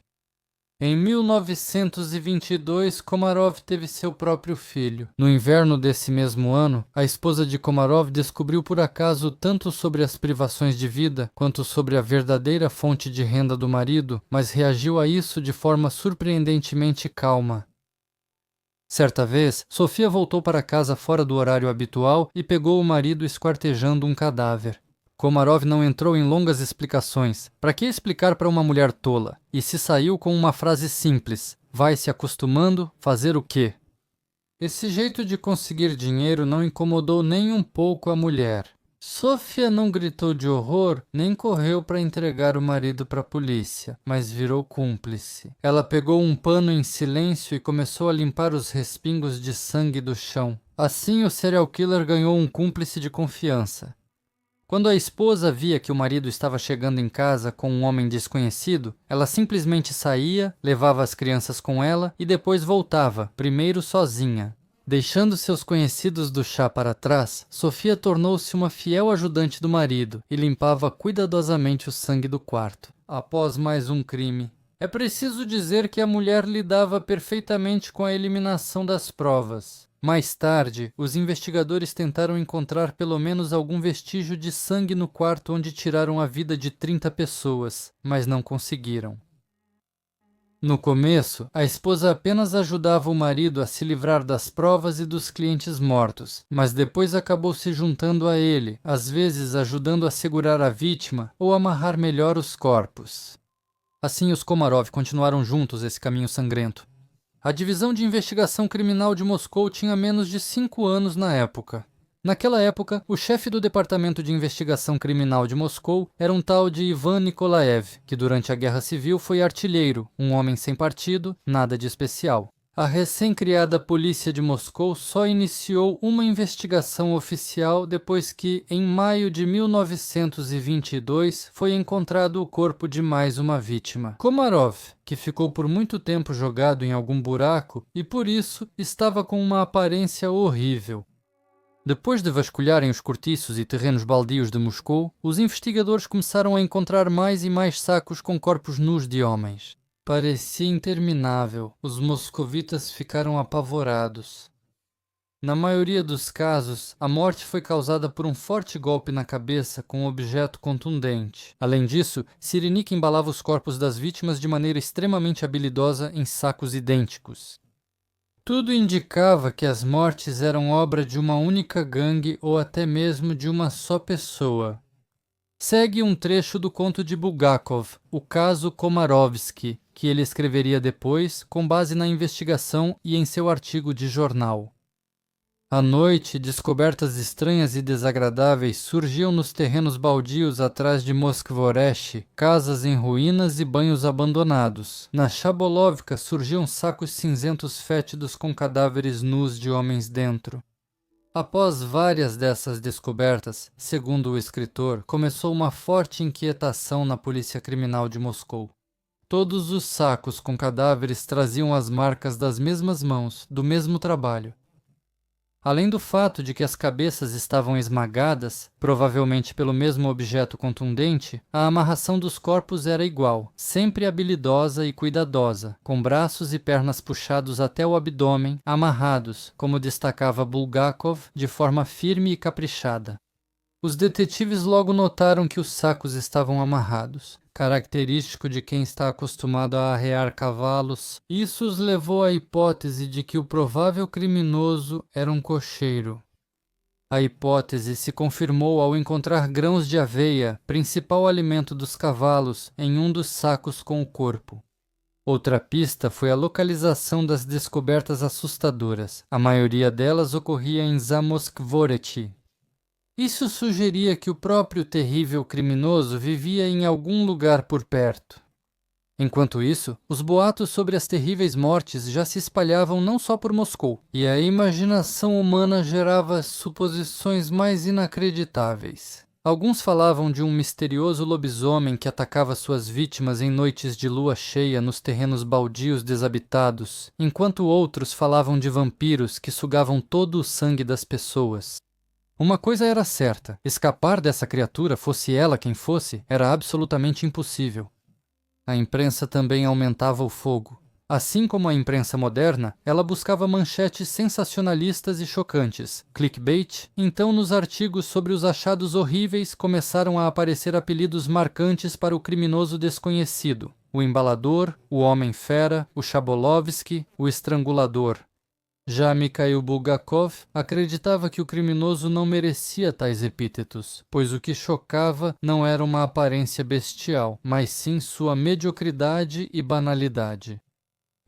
Em 1922, Komarov teve seu próprio filho. No inverno desse mesmo ano, a esposa de Komarov descobriu por acaso tanto sobre as privações de vida quanto sobre a verdadeira fonte de renda do marido, mas reagiu a isso de forma surpreendentemente calma. Certa vez, Sofia voltou para casa fora do horário habitual e pegou o marido esquartejando um cadáver. Komarov não entrou em longas explicações. Para que explicar para uma mulher tola? E se saiu com uma frase simples: vai se acostumando, fazer o quê? Esse jeito de conseguir dinheiro não incomodou nem um pouco a mulher. Sofia não gritou de horror, nem correu para entregar o marido para a polícia, mas virou cúmplice. Ela pegou um pano em silêncio e começou a limpar os respingos de sangue do chão. Assim, o serial killer ganhou um cúmplice de confiança. Quando a esposa via que o marido estava chegando em casa com um homem desconhecido, ela simplesmente saía, levava as crianças com ela e depois voltava, primeiro sozinha. Deixando seus conhecidos do chá para trás, Sofia tornou-se uma fiel ajudante do marido e limpava cuidadosamente o sangue do quarto. Após mais um crime. É preciso dizer que a mulher lidava perfeitamente com a eliminação das provas. Mais tarde, os investigadores tentaram encontrar pelo menos algum vestígio de sangue no quarto onde tiraram a vida de 30 pessoas, mas não conseguiram. No começo, a esposa apenas ajudava o marido a se livrar das provas e dos clientes mortos, mas depois acabou se juntando a ele, às vezes ajudando a segurar a vítima ou amarrar melhor os corpos. Assim, os Komarov continuaram juntos esse caminho sangrento. A Divisão de Investigação Criminal de Moscou tinha menos de 5 anos na época. Naquela época, o chefe do Departamento de Investigação Criminal de Moscou era um tal de Ivan Nikolaev, que durante a Guerra Civil foi artilheiro, um homem sem partido, nada de especial. A recém-criada polícia de Moscou só iniciou uma investigação oficial depois que, em maio de 1922, foi encontrado o corpo de mais uma vítima. Komarov, que ficou por muito tempo jogado em algum buraco e, por isso, estava com uma aparência horrível. Depois de vasculharem os cortiços e terrenos baldios de Moscou, os investigadores começaram a encontrar mais e mais sacos com corpos nus de homens. Parecia interminável. Os moscovitas ficaram apavorados. Na maioria dos casos, a morte foi causada por um forte golpe na cabeça com um objeto contundente. Além disso, Cyrenik embalava os corpos das vítimas de maneira extremamente habilidosa em sacos idênticos. Tudo indicava que as mortes eram obra de uma única gangue ou até mesmo de uma só pessoa. Segue um trecho do conto de Bulgakov, O Caso Komarovsky, que ele escreveria depois, com base na investigação e em seu artigo de jornal. À noite, descobertas estranhas e desagradáveis surgiam nos terrenos baldios atrás de Moskvoresh, casas em ruínas e banhos abandonados. Na Chabolovka surgiam sacos cinzentos fétidos com cadáveres nus de homens dentro. Após várias dessas descobertas, segundo o escritor, começou uma forte inquietação na polícia criminal de Moscou. Todos os sacos com cadáveres traziam as marcas das mesmas mãos, do mesmo trabalho. Além do fato de que as cabeças estavam esmagadas, provavelmente pelo mesmo objeto contundente, a amarração dos corpos era igual, sempre habilidosa e cuidadosa, com braços e pernas puxados até o abdômen, amarrados, como destacava Bulgakov, de forma firme e caprichada. Os detetives logo notaram que os sacos estavam amarrados, característico de quem está acostumado a arrear cavalos. Isso os levou à hipótese de que o provável criminoso era um cocheiro. A hipótese se confirmou ao encontrar grãos de aveia, principal alimento dos cavalos, em um dos sacos com o corpo. Outra pista foi a localização das descobertas assustadoras. A maioria delas ocorria em Zamoskvorechi. Isso sugeria que o próprio terrível criminoso vivia em algum lugar por perto. Enquanto isso, os boatos sobre as terríveis mortes já se espalhavam não só por Moscou, e a imaginação humana gerava suposições mais inacreditáveis. Alguns falavam de um misterioso lobisomem que atacava suas vítimas em noites de lua cheia nos terrenos baldios desabitados, enquanto outros falavam de vampiros que sugavam todo o sangue das pessoas. Uma coisa era certa, escapar dessa criatura, fosse ela quem fosse, era absolutamente impossível. A imprensa também aumentava o fogo. Assim como a imprensa moderna, ela buscava manchetes sensacionalistas e chocantes, clickbait. Então, nos artigos sobre os achados horríveis, começaram a aparecer apelidos marcantes para o criminoso desconhecido: o embalador, o homem-fera, o Chabolovsky, o estrangulador. Já Mikhail Bulgakov acreditava que o criminoso não merecia tais epítetos, pois o que chocava não era uma aparência bestial, mas sim sua mediocridade e banalidade.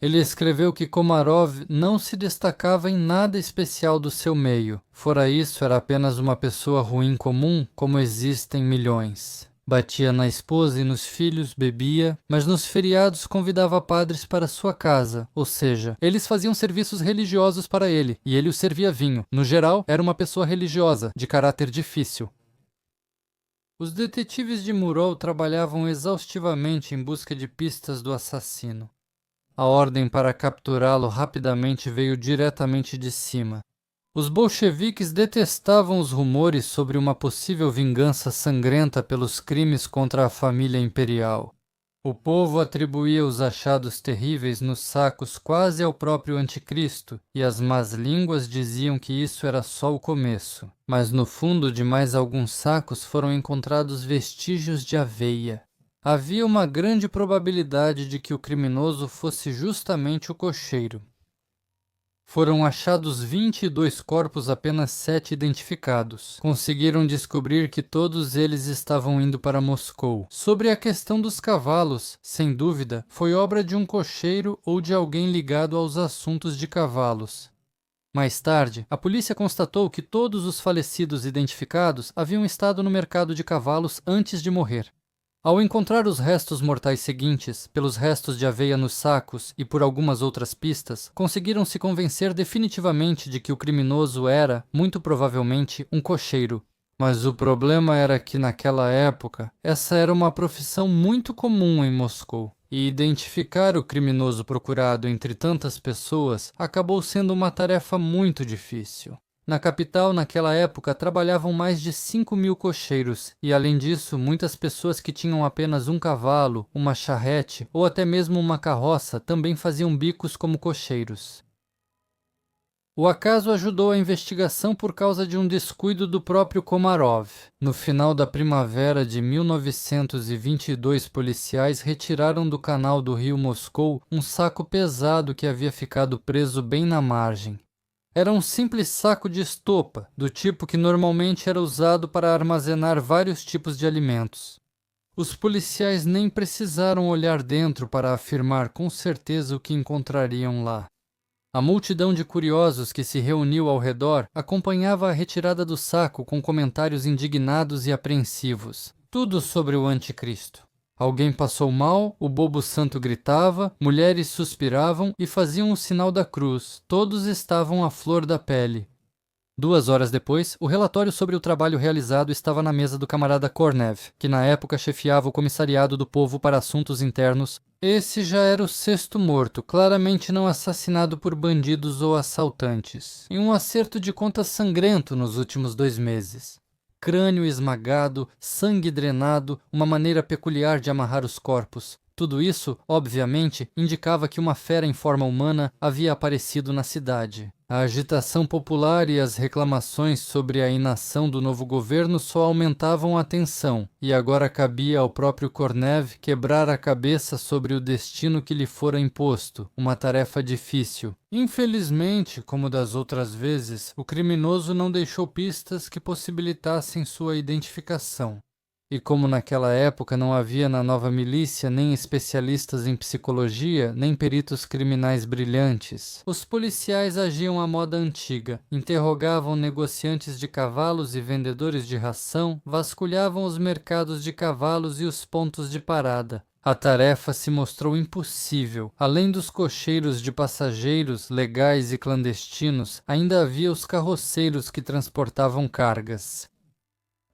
Ele escreveu que Komarov não se destacava em nada especial do seu meio, fora isso era apenas uma pessoa ruim comum, como existem milhões. Batia na esposa e nos filhos, bebia, mas nos feriados convidava padres para sua casa, ou seja, eles faziam serviços religiosos para ele, e ele os servia vinho. No geral, era uma pessoa religiosa, de caráter difícil. Os detetives de Murol trabalhavam exaustivamente em busca de pistas do assassino. A ordem para capturá-lo rapidamente veio diretamente de cima. Os bolcheviques detestavam os rumores sobre uma possível vingança sangrenta pelos crimes contra a família imperial. O povo atribuía os achados terríveis nos sacos quase ao próprio anticristo, e as más línguas diziam que isso era só o começo. Mas no fundo de mais alguns sacos foram encontrados vestígios de aveia. Havia uma grande probabilidade de que o criminoso fosse justamente o cocheiro. Foram achados 22 corpos, apenas 7 identificados. Conseguiram descobrir que todos eles estavam indo para Moscou. Sobre a questão dos cavalos, sem dúvida, foi obra de um cocheiro ou de alguém ligado aos assuntos de cavalos. Mais tarde, a polícia constatou que todos os falecidos identificados haviam estado no mercado de cavalos antes de morrer. Ao encontrar os restos mortais seguintes, pelos restos de aveia nos sacos e por algumas outras pistas, conseguiram se convencer definitivamente de que o criminoso era, muito provavelmente, um cocheiro. Mas o problema era que naquela época, essa era uma profissão muito comum em Moscou, e identificar o criminoso procurado entre tantas pessoas acabou sendo uma tarefa muito difícil. Na capital, naquela época, trabalhavam mais de 5.000 cocheiros, e além disso, muitas pessoas que tinham apenas um cavalo, uma charrete ou até mesmo uma carroça também faziam bicos como cocheiros. O acaso ajudou a investigação por causa de um descuido do próprio Komarov. No final da primavera de 1922, policiais retiraram do canal do rio Moscou um saco pesado que havia ficado preso bem na margem. Era um simples saco de estopa, do tipo que normalmente era usado para armazenar vários tipos de alimentos. Os policiais nem precisaram olhar dentro para afirmar com certeza o que encontrariam lá. A multidão de curiosos que se reuniu ao redor acompanhava a retirada do saco com comentários indignados e apreensivos. Tudo sobre o anticristo. Alguém passou mal, o bobo santo gritava, mulheres suspiravam e faziam o sinal da cruz. Todos estavam à flor da pele. 2 horas depois, o relatório sobre o trabalho realizado estava na mesa do camarada Kornev, que na época chefiava o comissariado do povo para assuntos internos. Esse já era o 6º morto, claramente não assassinado por bandidos ou assaltantes, em um acerto de contas sangrento nos últimos 2 meses. Crânio esmagado, sangue drenado, uma maneira peculiar de amarrar os corpos. Tudo isso, obviamente, indicava que uma fera em forma humana havia aparecido na cidade. A agitação popular e as reclamações sobre a inação do novo governo só aumentavam a tensão, e agora cabia ao próprio Kornev quebrar a cabeça sobre o destino que lhe fora imposto, uma tarefa difícil. Infelizmente, como das outras vezes, o criminoso não deixou pistas que possibilitassem sua identificação. E como naquela época não havia na nova milícia nem especialistas em psicologia, nem peritos criminais brilhantes, os policiais agiam à moda antiga, interrogavam negociantes de cavalos e vendedores de ração, vasculhavam os mercados de cavalos e os pontos de parada. A tarefa se mostrou impossível. Além dos cocheiros de passageiros, legais e clandestinos, ainda havia os carroceiros que transportavam cargas.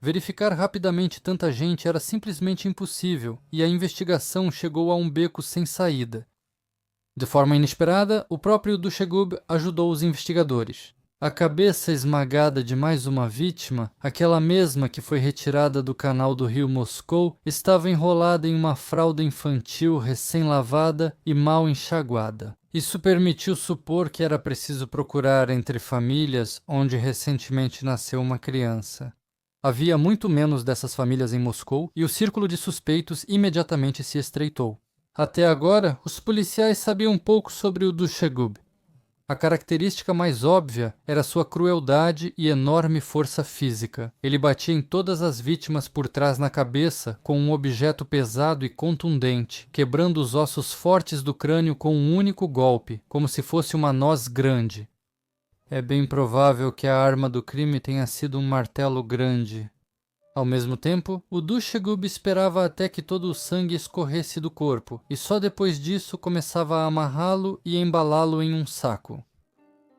Verificar rapidamente tanta gente era simplesmente impossível, e a investigação chegou a um beco sem saída. De forma inesperada, o próprio Dushegub ajudou os investigadores. A cabeça esmagada de mais uma vítima, aquela mesma que foi retirada do canal do rio Moscou, estava enrolada em uma fralda infantil recém-lavada e mal enxaguada. Isso permitiu supor que era preciso procurar entre famílias onde recentemente nasceu uma criança. Havia muito menos dessas famílias em Moscou e o círculo de suspeitos imediatamente se estreitou. Até agora, os policiais sabiam pouco sobre o Dushegub. A característica mais óbvia era sua crueldade e enorme força física. Ele batia em todas as vítimas por trás na cabeça com um objeto pesado e contundente, quebrando os ossos fortes do crânio com um único golpe, como se fosse uma noz grande. É bem provável que a arma do crime tenha sido um martelo grande. Ao mesmo tempo, o Dushegub esperava até que todo o sangue escorresse do corpo, e só depois disso começava a amarrá-lo e embalá-lo em um saco.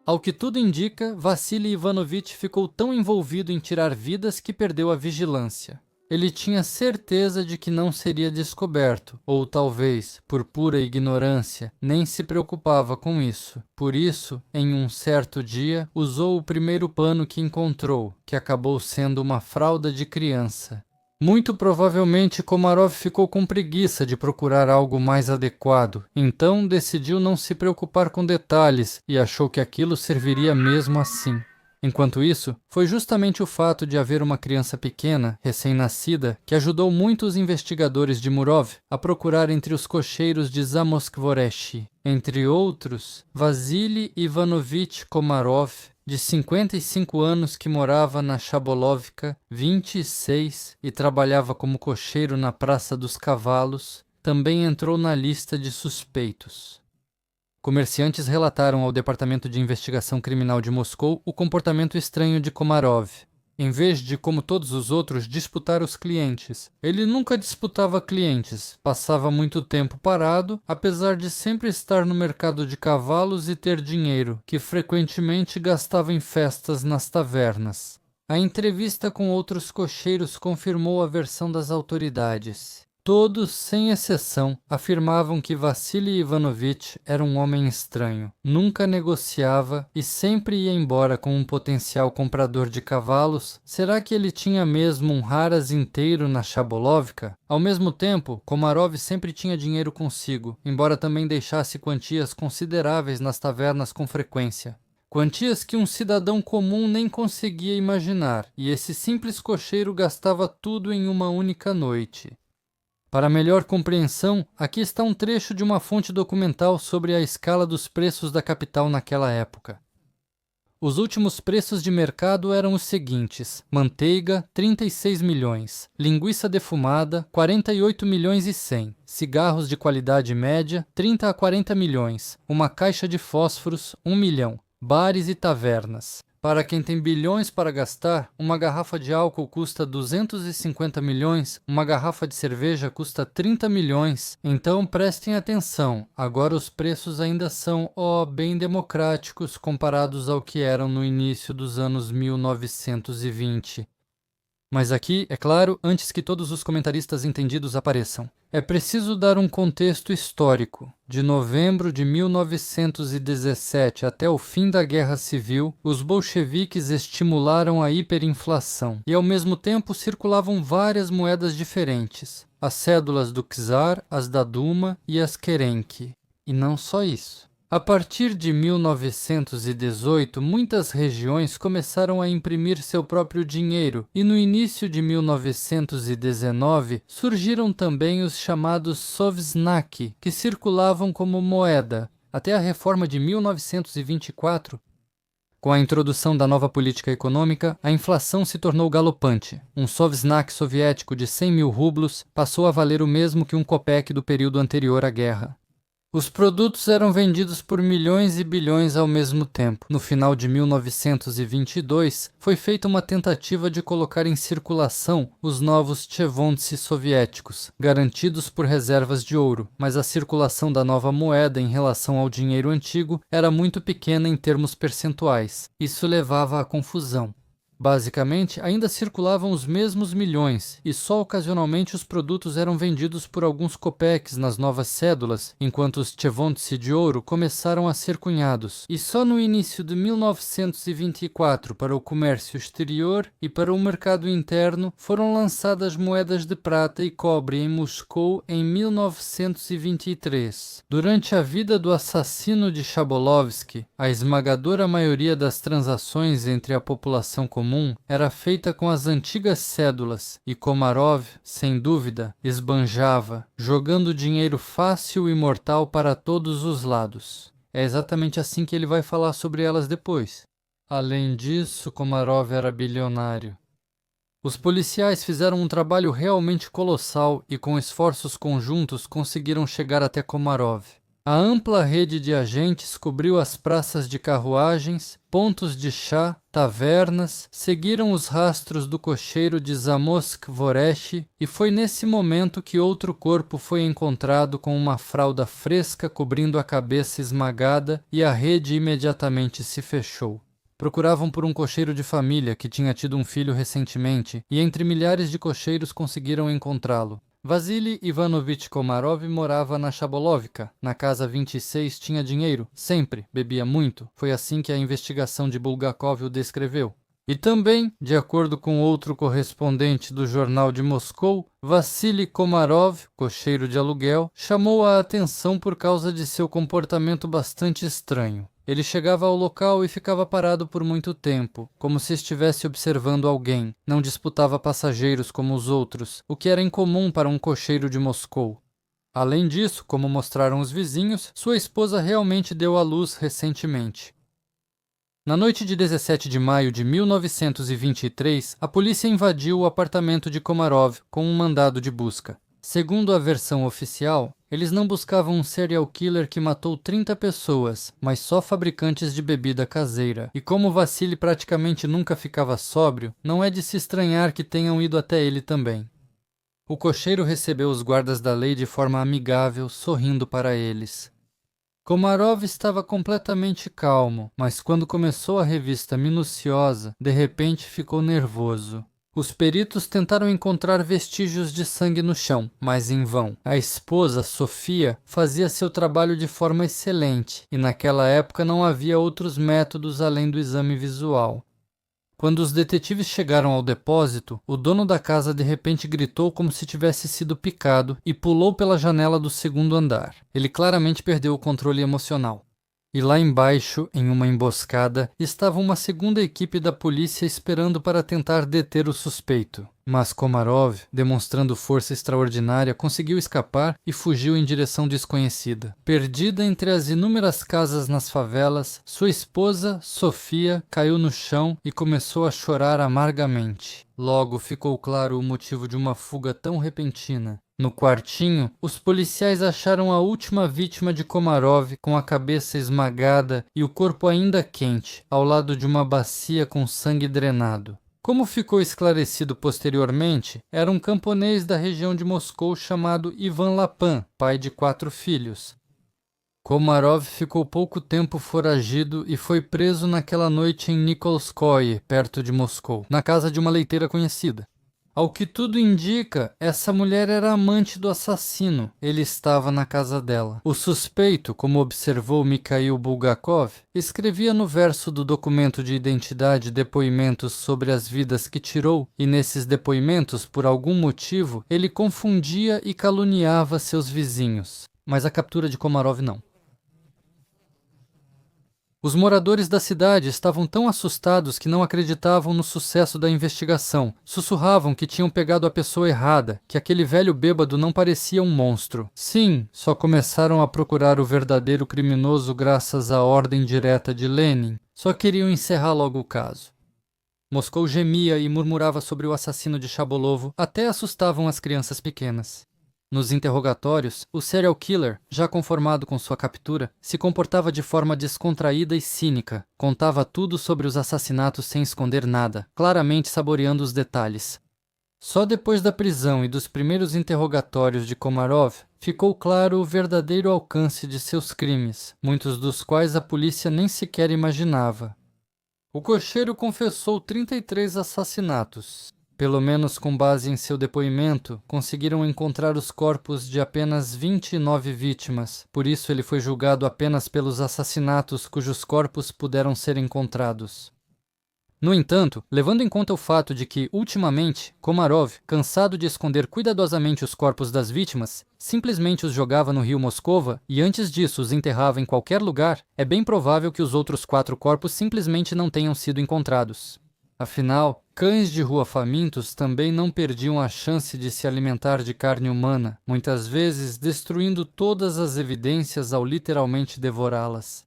Ao que tudo indica, Vassily Ivanovich ficou tão envolvido em tirar vidas que perdeu a vigilância. Ele tinha certeza de que não seria descoberto, ou talvez, por pura ignorância, nem se preocupava com isso. Por isso, em um certo dia, usou o primeiro pano que encontrou, que acabou sendo uma fralda de criança. Muito provavelmente Komarov ficou com preguiça de procurar algo mais adequado, então decidiu não se preocupar com detalhes e achou que aquilo serviria mesmo assim. Enquanto isso, foi justamente o fato de haver uma criança pequena, recém-nascida, que ajudou muitos investigadores de Murov a procurar entre os cocheiros de Zamoskvorechi. Entre outros, Vasily Ivanovich Komarov, de 55 anos, que morava na Chabolovka 26 e trabalhava como cocheiro na Praça dos Cavalos, também entrou na lista de suspeitos. Comerciantes relataram ao Departamento de Investigação Criminal de Moscou o comportamento estranho de Komarov. Em vez de, como todos os outros, disputar os clientes, ele nunca disputava clientes, passava muito tempo parado, apesar de sempre estar no mercado de cavalos e ter dinheiro, que frequentemente gastava em festas nas tavernas. A entrevista com outros cocheiros confirmou a versão das autoridades. Todos, sem exceção, afirmavam que Vassily Ivanovich era um homem estranho. Nunca negociava e sempre ia embora com um potencial comprador de cavalos. Será que ele tinha mesmo um haras inteiro na Chabolovka? Ao mesmo tempo, Komarov sempre tinha dinheiro consigo, embora também deixasse quantias consideráveis nas tavernas com frequência. Quantias que um cidadão comum nem conseguia imaginar, e esse simples cocheiro gastava tudo em uma única noite. Para melhor compreensão, aqui está um trecho de uma fonte documental sobre a escala dos preços da capital naquela época. Os últimos preços de mercado eram os seguintes: manteiga, 36 milhões, linguiça defumada, 48 milhões e 100, cigarros de qualidade média, 30 a 40 milhões, uma caixa de fósforos, 1 milhão, bares e tavernas. Para quem tem bilhões para gastar, uma garrafa de álcool custa 250 milhões, uma garrafa de cerveja custa 30 milhões. Então prestem atenção, agora os preços ainda são, bem democráticos comparados ao que eram no início dos anos 1920. Mas aqui, é claro, antes que todos os comentaristas entendidos apareçam, é preciso dar um contexto histórico. De novembro de 1917 até o fim da Guerra Civil, os bolcheviques estimularam a hiperinflação e ao mesmo tempo circulavam várias moedas diferentes, as cédulas do czar, as da Duma e as Kerenki. E não só isso. A partir de 1918, muitas regiões começaram a imprimir seu próprio dinheiro e no início de 1919 surgiram também os chamados sovsnaki, que circulavam como moeda. Até a reforma de 1924, com a introdução da nova política econômica, a inflação se tornou galopante. Um sovsnak soviético de 100 mil rublos passou a valer o mesmo que um kopek do período anterior à guerra. Os produtos eram vendidos por milhões e bilhões ao mesmo tempo. No final de 1922, foi feita uma tentativa de colocar em circulação os novos tchevontsy soviéticos, garantidos por reservas de ouro, mas a circulação da nova moeda em relação ao dinheiro antigo era muito pequena em termos percentuais. Isso levava à confusão. Basicamente, ainda circulavam os mesmos milhões e só ocasionalmente os produtos eram vendidos por alguns kopecks nas novas cédulas, enquanto os tchevontsy de ouro começaram a ser cunhados. E só no início de 1924, para o comércio exterior e para o mercado interno, foram lançadas moedas de prata e cobre em Moscou em 1923. Durante a vida do assassino de Chabolovsky, a esmagadora maioria das transações entre a população comum era feita com as antigas cédulas e Komarov, sem dúvida, esbanjava, jogando dinheiro fácil e mortal para todos os lados. É exatamente assim que ele vai falar sobre elas depois. Além disso, Komarov era bilionário. Os policiais fizeram um trabalho realmente colossal e com esforços conjuntos conseguiram chegar até Komarov. A ampla rede de agentes cobriu as praças de carruagens, pontos de chá, tavernas, seguiram os rastros do cocheiro de Zamoskvorechi e foi nesse momento que outro corpo foi encontrado com uma fralda fresca cobrindo a cabeça esmagada e a rede imediatamente se fechou. Procuravam por um cocheiro de família que tinha tido um filho recentemente e entre milhares de cocheiros conseguiram encontrá-lo. Vasily Ivanovich Komarov morava na Chabolovka. Na casa 26 tinha dinheiro, sempre, bebia muito. Foi assim que a investigação de Bulgakov o descreveu. E também, de acordo com outro correspondente do jornal de Moscou, Vassily Komarov, cocheiro de aluguel, chamou a atenção por causa de seu comportamento bastante estranho. Ele chegava ao local e ficava parado por muito tempo, como se estivesse observando alguém. Não disputava passageiros como os outros, o que era incomum para um cocheiro de Moscou. Além disso, como mostraram os vizinhos, sua esposa realmente deu à luz recentemente. Na noite de 17 de maio de 1923, a polícia invadiu o apartamento de Komarov com um mandado de busca. Segundo a versão oficial, eles não buscavam um serial killer que matou 30 pessoas, mas só fabricantes de bebida caseira. E como Vassily praticamente nunca ficava sóbrio, não é de se estranhar que tenham ido até ele também. O cocheiro recebeu os guardas da lei de forma amigável, sorrindo para eles. Komarov estava completamente calmo, mas quando começou a revista minuciosa, de repente ficou nervoso. Os peritos tentaram encontrar vestígios de sangue no chão, mas em vão. A esposa, Sofia, fazia seu trabalho de forma excelente, e naquela época não havia outros métodos além do exame visual. Quando os detetives chegaram ao depósito, o dono da casa de repente gritou como se tivesse sido picado e pulou pela janela do segundo andar. Ele claramente perdeu o controle emocional. E lá embaixo, em uma emboscada, estava uma segunda equipe da polícia esperando para tentar deter o suspeito. Mas Komarov, demonstrando força extraordinária, conseguiu escapar e fugiu em direção desconhecida. Perdida entre as inúmeras casas nas favelas, sua esposa, Sofia, caiu no chão e começou a chorar amargamente. Logo ficou claro o motivo de uma fuga tão repentina. No quartinho, os policiais acharam a última vítima de Komarov com a cabeça esmagada e o corpo ainda quente, ao lado de uma bacia com sangue drenado. Como ficou esclarecido posteriormente, era um camponês da região de Moscou chamado Ivan Lapan, pai de 4 filhos. Komarov ficou pouco tempo foragido e foi preso naquela noite em Nikolskoye, perto de Moscou, na casa de uma leiteira conhecida. Ao que tudo indica, essa mulher era amante do assassino. Ele estava na casa dela. O suspeito, como observou Mikhail Bulgakov, escrevia no verso do documento de identidade depoimentos sobre as vidas que tirou, e nesses depoimentos, por algum motivo, ele confundia e caluniava seus vizinhos. Mas a captura de Komarov não. Os moradores da cidade estavam tão assustados que não acreditavam no sucesso da investigação. Sussurravam que tinham pegado a pessoa errada, que aquele velho bêbado não parecia um monstro. Sim, só começaram a procurar o verdadeiro criminoso graças à ordem direta de Lenin. Só queriam encerrar logo o caso. Moscou gemia e murmurava sobre o assassino de Chabolovo, até assustavam as crianças pequenas. Nos interrogatórios, o serial killer, já conformado com sua captura, se comportava de forma descontraída e cínica. Contava tudo sobre os assassinatos sem esconder nada, claramente saboreando os detalhes. Só depois da prisão e dos primeiros interrogatórios de Komarov, ficou claro o verdadeiro alcance de seus crimes, muitos dos quais a polícia nem sequer imaginava. O cocheiro confessou 33 assassinatos. Pelo menos com base em seu depoimento, conseguiram encontrar os corpos de apenas 29 vítimas. Por isso ele foi julgado apenas pelos assassinatos cujos corpos puderam ser encontrados. No entanto, levando em conta o fato de que, ultimamente, Komarov, cansado de esconder cuidadosamente os corpos das vítimas, simplesmente os jogava no rio Moscova e antes disso os enterrava em qualquer lugar, é bem provável que os outros 4 corpos simplesmente não tenham sido encontrados. Afinal, cães de rua famintos também não perdiam a chance de se alimentar de carne humana, muitas vezes destruindo todas as evidências ao literalmente devorá-las.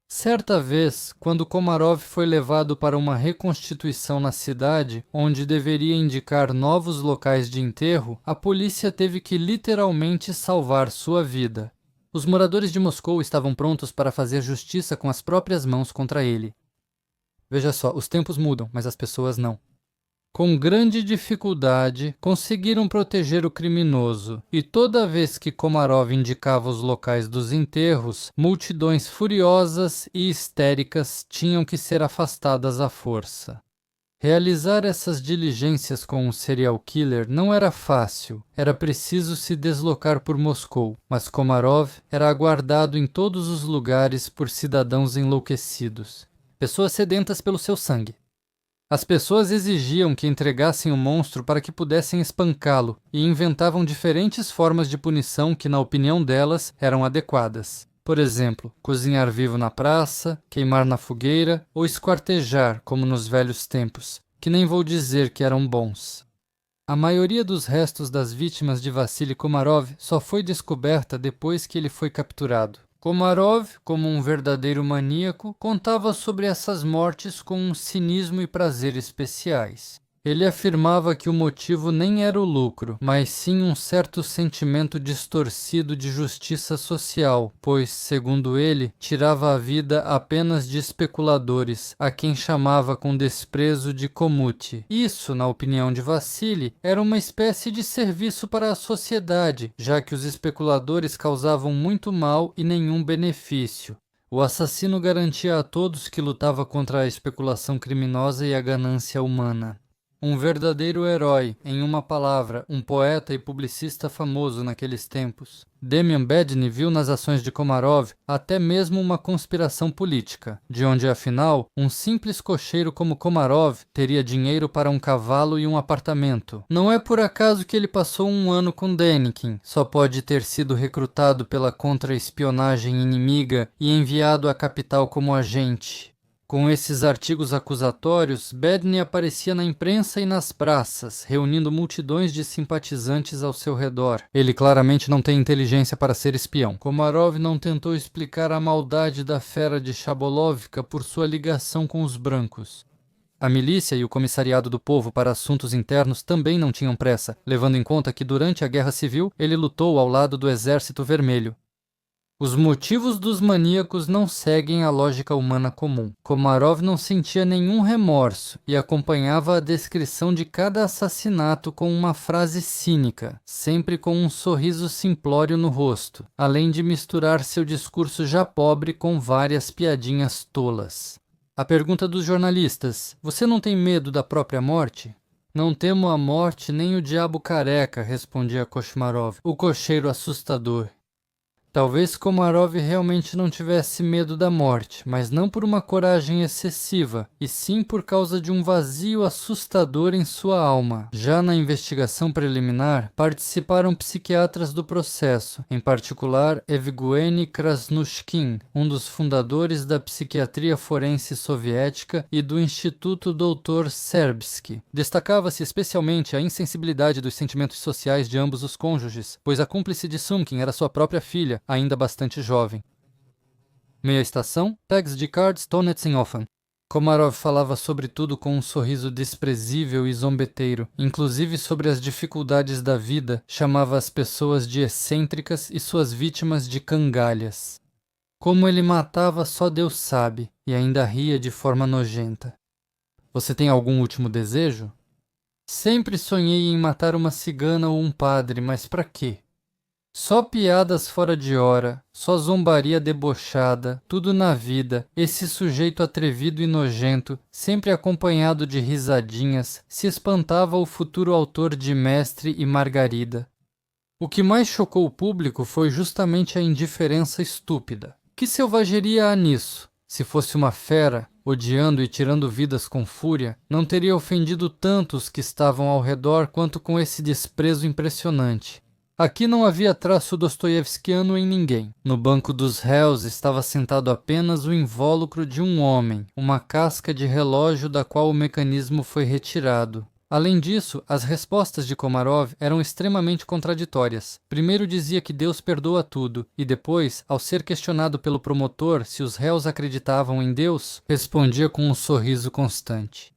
Certa vez, quando Komarov foi levado para uma reconstituição na cidade, onde deveria indicar novos locais de enterro, a polícia teve que literalmente salvar sua vida. Os moradores de Moscou estavam prontos para fazer justiça com as próprias mãos contra ele. Veja só, os tempos mudam, mas as pessoas não. Com grande dificuldade, conseguiram proteger o criminoso, e toda vez que Komarov indicava os locais dos enterros, multidões furiosas e histéricas tinham que ser afastadas à força. Realizar essas diligências com um serial killer não era fácil, era preciso se deslocar por Moscou, mas Komarov era aguardado em todos os lugares por cidadãos enlouquecidos, pessoas sedentas pelo seu sangue. As pessoas exigiam que entregassem o monstro para que pudessem espancá-lo e inventavam diferentes formas de punição que, na opinião delas, eram adequadas. Por exemplo, cozinhar vivo na praça, queimar na fogueira ou esquartejar, como nos velhos tempos, que nem vou dizer que eram bons. A maioria dos restos das vítimas de Vassili Komarov só foi descoberta depois que ele foi capturado. Komarov, como um verdadeiro maníaco, contava sobre essas mortes com um cinismo e prazer especiais. Ele afirmava que o motivo nem era o lucro, mas sim um certo sentimento distorcido de justiça social, pois, segundo ele, tirava a vida apenas de especuladores, a quem chamava com desprezo de komuti. Isso, na opinião de Vassili, era uma espécie de serviço para a sociedade, já que os especuladores causavam muito mal e nenhum benefício. O assassino garantia a todos que lutava contra a especulação criminosa e a ganância humana. Um verdadeiro herói, em uma palavra, um poeta e publicista famoso naqueles tempos. Demian Bedny viu nas ações de Komarov até mesmo uma conspiração política, de onde, afinal, um simples cocheiro como Komarov teria dinheiro para um cavalo e um apartamento. Não é por acaso que ele passou um ano com Denikin, só pode ter sido recrutado pela contra-espionagem inimiga e enviado à capital como agente. Com esses artigos acusatórios, Bedny aparecia na imprensa e nas praças, reunindo multidões de simpatizantes ao seu redor. Ele claramente não tem inteligência para ser espião. Komarov não tentou explicar a maldade da fera de Chabolovka por sua ligação com os brancos. A milícia e o Comissariado do Povo para Assuntos Internos também não tinham pressa, levando em conta que durante a Guerra Civil ele lutou ao lado do Exército Vermelho. Os motivos dos maníacos não seguem a lógica humana comum. Komarov não sentia nenhum remorso e acompanhava a descrição de cada assassinato com uma frase cínica, sempre com um sorriso simplório no rosto, além de misturar seu discurso já pobre com várias piadinhas tolas. A pergunta dos jornalistas: você não tem medo da própria morte? Não temo a morte nem o diabo careca, respondia Komarov, o cocheiro assustador. Talvez Komarov realmente não tivesse medo da morte, mas não por uma coragem excessiva, e sim por causa de um vazio assustador em sua alma. Já na investigação preliminar, participaram psiquiatras do processo, em particular Evgueni Krasnushkin, um dos fundadores da psiquiatria forense soviética e do Instituto Dr. Serbsky. Destacava-se especialmente a insensibilidade dos sentimentos sociais de ambos os cônjuges, pois a cúmplice de Sumkin era sua própria filha, ainda bastante jovem. Meia estação, Tags de Cards Tonetsenhofen. Komarov falava sobre tudo com um sorriso desprezível e zombeteiro, inclusive sobre as dificuldades da vida, chamava as pessoas de excêntricas e suas vítimas de cangalhas. Como ele matava só Deus sabe, e ainda ria de forma nojenta. Você tem algum último desejo? Sempre sonhei em matar uma cigana ou um padre, mas pra quê? Só piadas fora de hora, só zombaria debochada, tudo na vida, esse sujeito atrevido e nojento, sempre acompanhado de risadinhas, se espantava o futuro autor de Mestre e Margarida. O que mais chocou o público foi justamente a indiferença estúpida. Que selvageria há nisso? Se fosse uma fera, odiando e tirando vidas com fúria, não teria ofendido tantos que estavam ao redor quanto com esse desprezo impressionante. Aqui não havia traço dostoievskiano em ninguém. No banco dos réus estava sentado apenas o invólucro de um homem, uma casca de relógio da qual o mecanismo foi retirado. Além disso, as respostas de Komarov eram extremamente contraditórias. Primeiro dizia que Deus perdoa tudo, e depois, ao ser questionado pelo promotor se os réus acreditavam em Deus, respondia com um sorriso constante.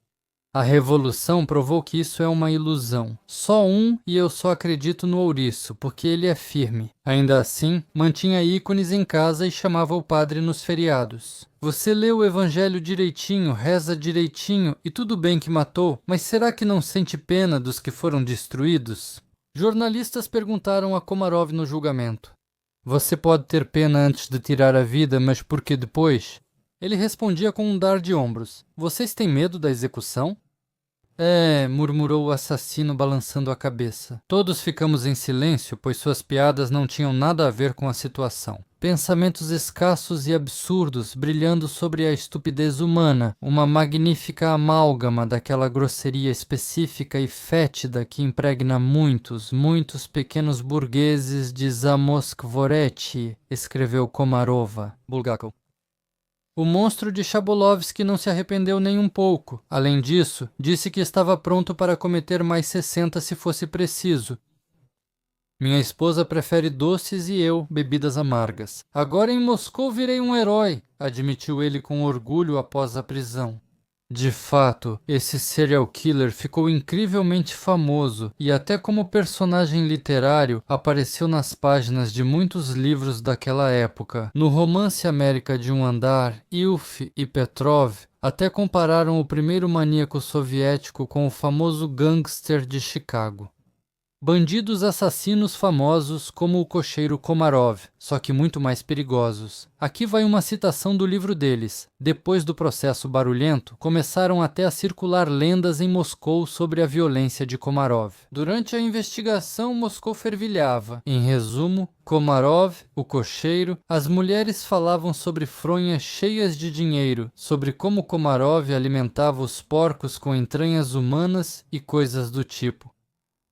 A revolução provou que isso é uma ilusão. Só um e eu só acredito no ouriço, porque ele é firme. Ainda assim, mantinha ícones em casa e chamava o padre nos feriados. Você lê o evangelho direitinho, reza direitinho e tudo bem que matou, mas será que não sente pena dos que foram destruídos? Jornalistas perguntaram a Komarov no julgamento. Você pode ter pena antes de tirar a vida, mas por que depois? Ele respondia com um dar de ombros. Vocês têm medo da execução? Murmurou o assassino balançando a cabeça. Todos ficamos em silêncio, pois suas piadas não tinham nada a ver com a situação. Pensamentos escassos e absurdos brilhando sobre a estupidez humana, uma magnífica amálgama daquela grosseria específica e fétida que impregna muitos, muitos pequenos burgueses de Zamoskvorechi, escreveu Komarova. Bulgakov. O monstro de Chabolovsky não se arrependeu nem um pouco. Além disso, disse que estava pronto para cometer mais 60 se fosse preciso. Minha esposa prefere doces e eu, bebidas amargas. Agora em Moscou virei um herói, admitiu ele com orgulho após a prisão. De fato, esse serial killer ficou incrivelmente famoso e até como personagem literário apareceu nas páginas de muitos livros daquela época. No romance América de um Andar, Ilf e Petrov até compararam o primeiro maníaco soviético com o famoso gangster de Chicago. Bandidos assassinos famosos como o cocheiro Komarov, só que muito mais perigosos. Aqui vai uma citação do livro deles. Depois do processo barulhento, começaram até a circular lendas em Moscou sobre a violência de Komarov. Durante a investigação, Moscou fervilhava. Em resumo, Komarov, o cocheiro, as mulheres falavam sobre fronhas cheias de dinheiro, sobre como Komarov alimentava os porcos com entranhas humanas e coisas do tipo.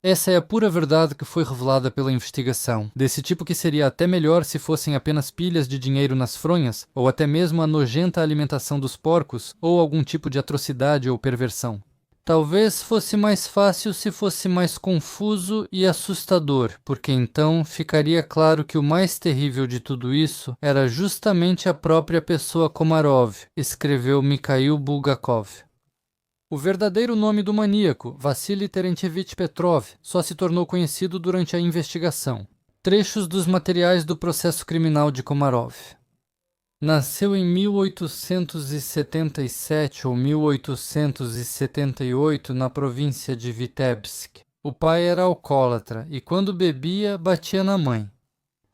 Essa é a pura verdade que foi revelada pela investigação, desse tipo que seria até melhor se fossem apenas pilhas de dinheiro nas fronhas, ou até mesmo a nojenta alimentação dos porcos, ou algum tipo de atrocidade ou perversão. Talvez fosse mais fácil se fosse mais confuso e assustador, porque então ficaria claro que o mais terrível de tudo isso era justamente a própria pessoa Komarov, escreveu Mikhail Bulgakov. O verdadeiro nome do maníaco, Vassily Terentievich Petrov, só se tornou conhecido durante a investigação. Trechos dos materiais do processo criminal de Komarov. Nasceu em 1877 ou 1878 na província de Vitebsk. O pai era alcoólatra e quando bebia, batia na mãe.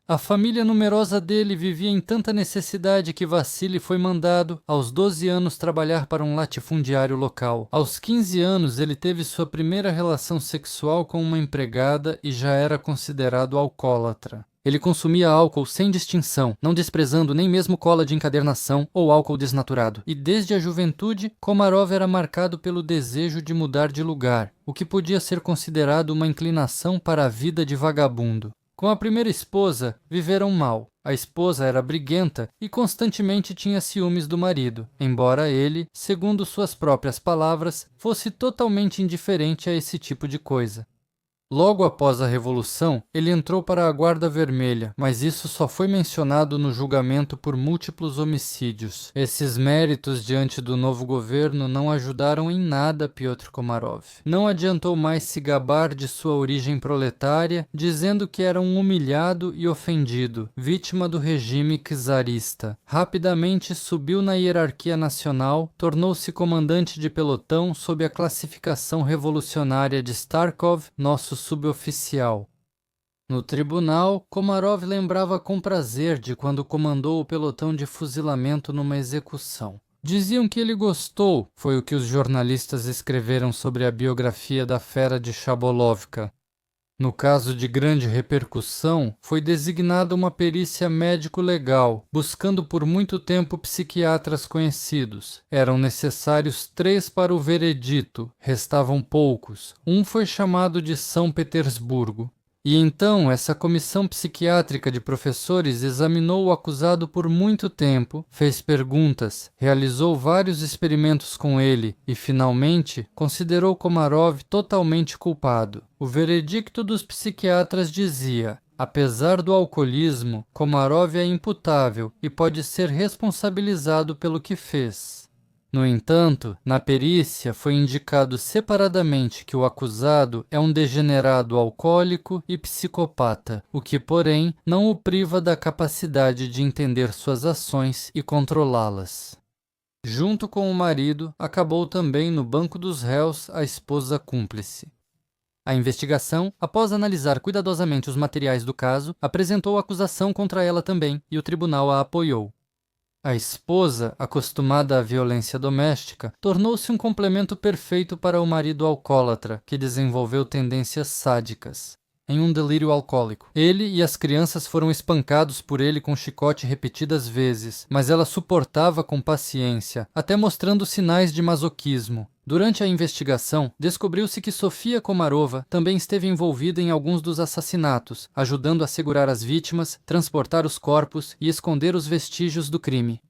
A família numerosa dele vivia em tanta necessidade que Vassily foi mandado, aos 12 anos, trabalhar para um latifundiário local. Aos 15 anos, ele teve sua primeira relação sexual com uma empregada e já era considerado alcoólatra. Ele consumia álcool sem distinção, não desprezando nem mesmo cola de encadernação ou álcool desnaturado. E desde a juventude, Komarov era marcado pelo desejo de mudar de lugar, o que podia ser considerado uma inclinação para a vida de vagabundo. Com a primeira esposa, viveram mal. A esposa era briguenta e constantemente tinha ciúmes do marido, embora ele, segundo suas próprias palavras, fosse totalmente indiferente a esse tipo de coisa. Logo após a Revolução, ele entrou para a Guarda Vermelha, mas isso só foi mencionado no julgamento por múltiplos homicídios. Esses méritos diante do novo governo não ajudaram em nada Pyotr Komarov. Não adiantou mais se gabar de sua origem proletária, dizendo que era um humilhado e ofendido, vítima do regime czarista. Rapidamente subiu na hierarquia nacional, tornou-se comandante de pelotão sob a classificação revolucionária de Starkov, nosso suboficial. No tribunal, Komarov lembrava com prazer de quando comandou o pelotão de fuzilamento numa execução. Diziam que ele gostou, foi o que os jornalistas escreveram sobre a biografia da fera de Chabolovka. No caso de grande repercussão, foi designada uma perícia médico-legal, buscando por muito tempo psiquiatras conhecidos. Eram necessários 3 para o veredito, restavam poucos. Um foi chamado de São Petersburgo. E então, essa comissão psiquiátrica de professores examinou o acusado por muito tempo, fez perguntas, realizou vários experimentos com ele e, finalmente, considerou Komarov totalmente culpado. O veredicto dos psiquiatras dizia: apesar do alcoolismo, Komarov é imputável e pode ser responsabilizado pelo que fez. No entanto, na perícia foi indicado separadamente que o acusado é um degenerado alcoólico e psicopata, o que, porém, não o priva da capacidade de entender suas ações e controlá-las. Junto com o marido, acabou também no banco dos réus a esposa cúmplice. A investigação, após analisar cuidadosamente os materiais do caso, apresentou acusação contra ela também, e o tribunal a apoiou. A esposa, acostumada à violência doméstica, tornou-se um complemento perfeito para o marido alcoólatra, que desenvolveu tendências sádicas. Em um delírio alcoólico, ele e as crianças foram espancados por ele com chicote repetidas vezes, mas ela suportava com paciência, até mostrando sinais de masoquismo. Durante a investigação, descobriu-se que Sofia Komarova também esteve envolvida em alguns dos assassinatos, ajudando a segurar as vítimas, transportar os corpos e esconder os vestígios do crime.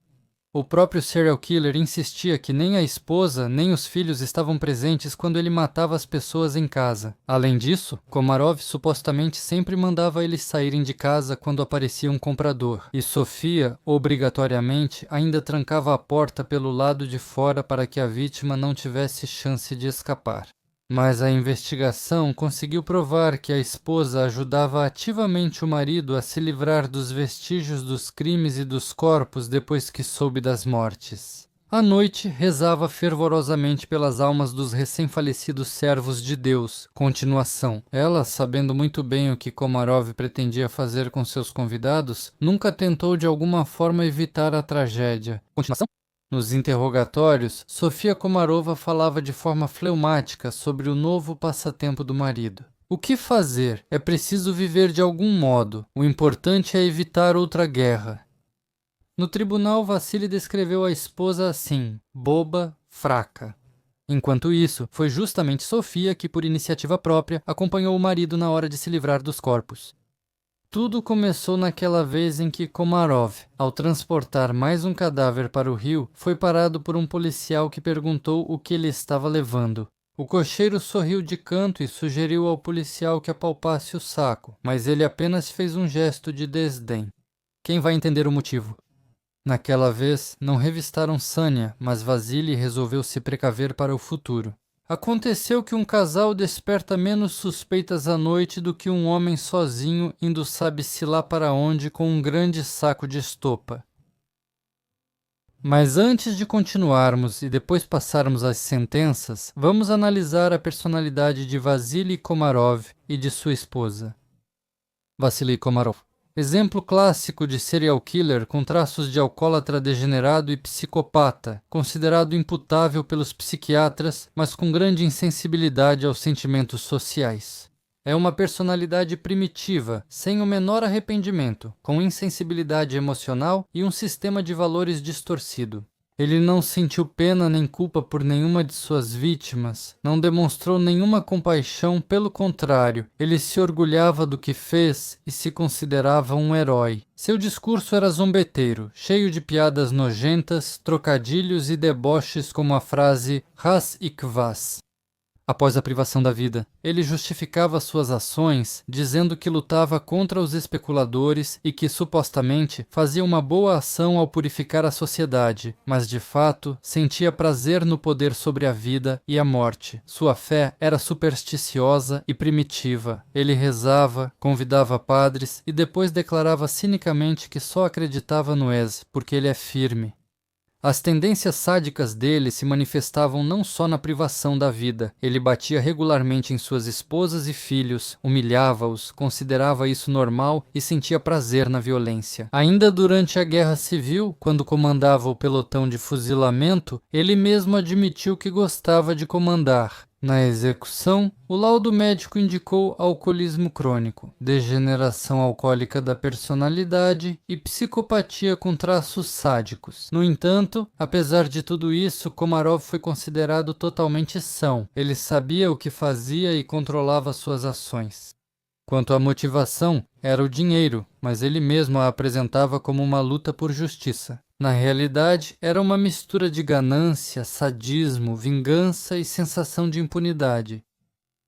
O próprio serial killer insistia que nem a esposa nem os filhos estavam presentes quando ele matava as pessoas em casa. Além disso, Komarov supostamente sempre mandava eles saírem de casa quando aparecia um comprador, e Sofia, obrigatoriamente, ainda trancava a porta pelo lado de fora para que a vítima não tivesse chance de escapar. Mas a investigação conseguiu provar que a esposa ajudava ativamente o marido a se livrar dos vestígios dos crimes e dos corpos depois que soube das mortes. À noite, rezava fervorosamente pelas almas dos recém-falecidos servos de Deus. Continuação. Ela, sabendo muito bem o que Komarov pretendia fazer com seus convidados, nunca tentou de alguma forma evitar a tragédia. Continuação. Nos interrogatórios, Sofia Komarova falava de forma fleumática sobre o novo passatempo do marido. O que fazer? É preciso viver de algum modo. O importante é evitar outra guerra. No tribunal, Vassili descreveu a esposa assim: boba, fraca. Enquanto isso, foi justamente Sofia que, por iniciativa própria, acompanhou o marido na hora de se livrar dos corpos. Tudo começou naquela vez em que Komarov, ao transportar mais um cadáver para o rio, foi parado por um policial que perguntou o que ele estava levando. O cocheiro sorriu de canto e sugeriu ao policial que apalpasse o saco, mas ele apenas fez um gesto de desdém. Quem vai entender o motivo? Naquela vez, não revistaram Sânia, mas Vassili resolveu se precaver para o futuro. Aconteceu que um casal desperta menos suspeitas à noite do que um homem sozinho indo sabe-se lá para onde com um grande saco de estopa. Mas antes de continuarmos e depois passarmos às sentenças, vamos analisar a personalidade de Vassili Komarov e de sua esposa. Vassili Komarov. Exemplo clássico de serial killer com traços de alcoólatra degenerado e psicopata, considerado imputável pelos psiquiatras, mas com grande insensibilidade aos sentimentos sociais. É uma personalidade primitiva, sem o menor arrependimento, com insensibilidade emocional e um sistema de valores distorcido. Ele não sentiu pena nem culpa por nenhuma de suas vítimas, não demonstrou nenhuma compaixão, pelo contrário, ele se orgulhava do que fez e se considerava um herói. Seu discurso era zombeteiro, cheio de piadas nojentas, trocadilhos e deboches como a frase "Ras ik vas". Após a privação da vida, ele justificava suas ações dizendo que lutava contra os especuladores e que supostamente fazia uma boa ação ao purificar a sociedade, mas de fato sentia prazer no poder sobre a vida e a morte. Sua fé era supersticiosa e primitiva. Ele rezava, convidava padres e depois declarava cinicamente que só acreditava no ex, porque ele é firme. As tendências sádicas dele se manifestavam não só na privação da vida. Ele batia regularmente em suas esposas e filhos, humilhava-os, considerava isso normal e sentia prazer na violência. Ainda durante a Guerra Civil, quando comandava o pelotão de fuzilamento, ele mesmo admitiu que gostava de comandar. Na execução, o laudo médico indicou alcoolismo crônico, degeneração alcoólica da personalidade e psicopatia com traços sádicos. No entanto, apesar de tudo isso, Komarov foi considerado totalmente são. Ele sabia o que fazia e controlava suas ações. Quanto à motivação, era o dinheiro, mas ele mesmo a apresentava como uma luta por justiça. Na realidade, era uma mistura de ganância, sadismo, vingança e sensação de impunidade.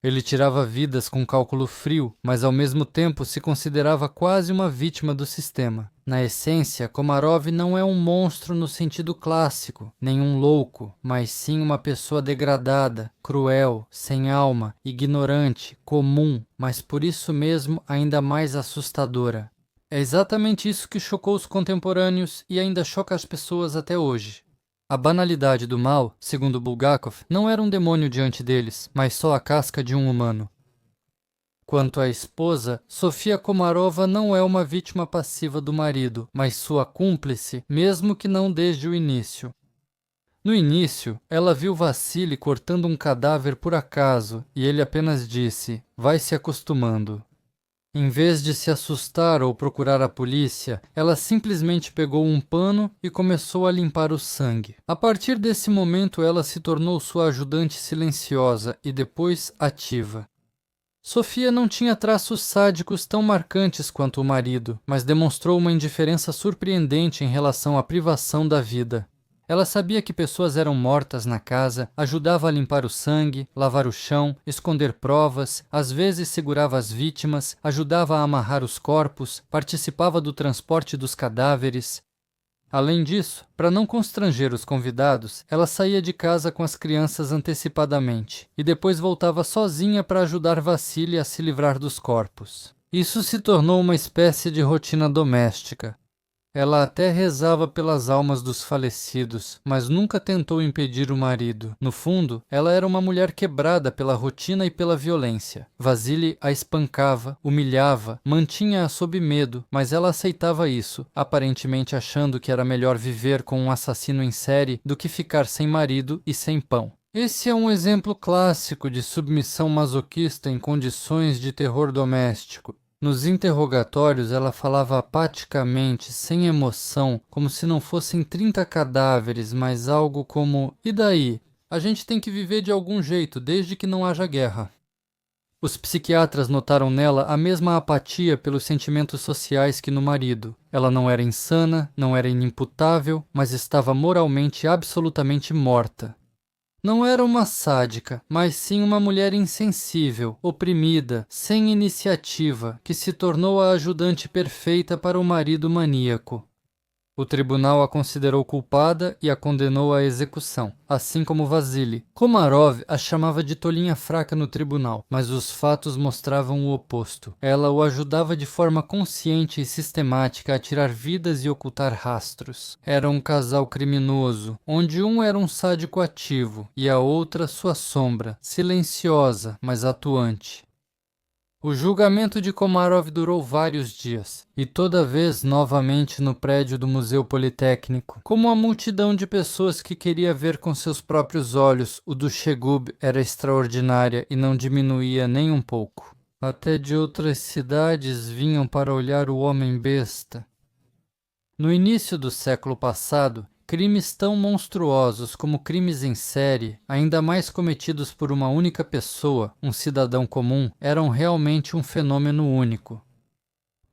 Ele tirava vidas com cálculo frio, mas ao mesmo tempo se considerava quase uma vítima do sistema. Na essência, Komarov não é um monstro no sentido clássico, nem um louco, mas sim uma pessoa degradada, cruel, sem alma, ignorante, comum, mas por isso mesmo ainda mais assustadora. É exatamente isso que chocou os contemporâneos e ainda choca as pessoas até hoje. A banalidade do mal, segundo Bulgakov, não era um demônio diante deles, mas só a casca de um humano. Quanto à esposa, Sofia Komarova não é uma vítima passiva do marido, mas sua cúmplice, mesmo que não desde o início. No início, ela viu Vassili cortando um cadáver por acaso e ele apenas disse: "Vai se acostumando." Em vez de se assustar ou procurar a polícia, ela simplesmente pegou um pano e começou a limpar o sangue. A partir desse momento, ela se tornou sua ajudante silenciosa e depois ativa. Sofia não tinha traços sádicos tão marcantes quanto o marido, mas demonstrou uma indiferença surpreendente em relação à privação da vida. Ela sabia que pessoas eram mortas na casa, ajudava a limpar o sangue, lavar o chão, esconder provas, às vezes segurava as vítimas, ajudava a amarrar os corpos, participava do transporte dos cadáveres. Além disso, para não constranger os convidados, ela saía de casa com as crianças antecipadamente e depois voltava sozinha para ajudar Vassili a se livrar dos corpos. Isso se tornou uma espécie de rotina doméstica. Ela até rezava pelas almas dos falecidos, mas nunca tentou impedir o marido. No fundo, ela era uma mulher quebrada pela rotina e pela violência. Vassili a espancava, humilhava, mantinha-a sob medo, mas ela aceitava isso, aparentemente achando que era melhor viver com um assassino em série do que ficar sem marido e sem pão. Esse é um exemplo clássico de submissão masoquista em condições de terror doméstico. Nos interrogatórios, ela falava apaticamente, sem emoção, como se não fossem 30 cadáveres, mas algo como: "E daí? A gente tem que viver de algum jeito, desde que não haja guerra." Os psiquiatras notaram nela a mesma apatia pelos sentimentos sociais que no marido. Ela não era insana, não era inimputável, mas estava moralmente absolutamente morta. Não era uma sádica, mas sim uma mulher insensível, oprimida, sem iniciativa, que se tornou a ajudante perfeita para o marido maníaco. O tribunal a considerou culpada e a condenou à execução, assim como Vassili. Komarov a chamava de tolinha fraca no tribunal, mas os fatos mostravam o oposto. Ela o ajudava de forma consciente e sistemática a tirar vidas e ocultar rastros. Era um casal criminoso, onde um era um sádico ativo e a outra sua sombra, silenciosa, mas atuante. O julgamento de Komarov durou vários dias, e toda vez novamente no prédio do Museu Politécnico. Como a multidão de pessoas que queria ver com seus próprios olhos, o Dushegub era extraordinária e não diminuía nem um pouco. Até de outras cidades vinham para olhar o homem-besta. No início do século passado, crimes tão monstruosos como crimes em série, ainda mais cometidos por uma única pessoa, um cidadão comum, eram realmente um fenômeno único.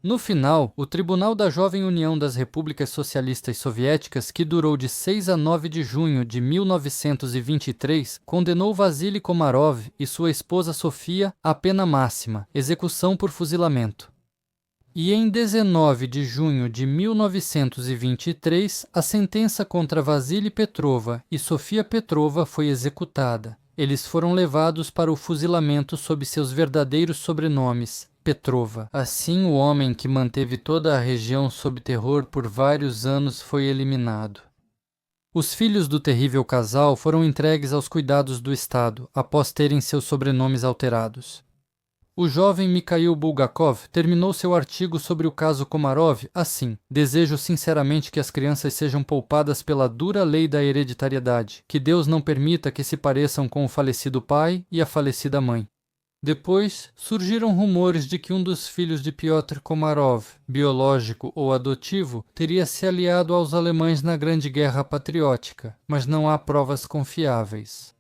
No final, o Tribunal da Jovem União das Repúblicas Socialistas Soviéticas, que durou de 6 a 9 de junho de 1923, condenou Vassili Komarov e sua esposa Sofia à pena máxima, execução por fuzilamento. E em 19 de junho de 1923, a sentença contra Vassili Petrova e Sofia Petrova foi executada. Eles foram levados para o fuzilamento sob seus verdadeiros sobrenomes, Petrova. Assim, o homem que manteve toda a região sob terror por vários anos foi eliminado. Os filhos do terrível casal foram entregues aos cuidados do Estado, após terem seus sobrenomes alterados. O jovem Mikhail Bulgakov terminou seu artigo sobre o caso Komarov assim: "Desejo sinceramente que as crianças sejam poupadas pela dura lei da hereditariedade, que Deus não permita que se pareçam com o falecido pai e a falecida mãe." Depois, surgiram rumores de que um dos filhos de Pyotr Komarov, biológico ou adotivo, teria se aliado aos alemães na Grande Guerra Patriótica, mas não há provas confiáveis.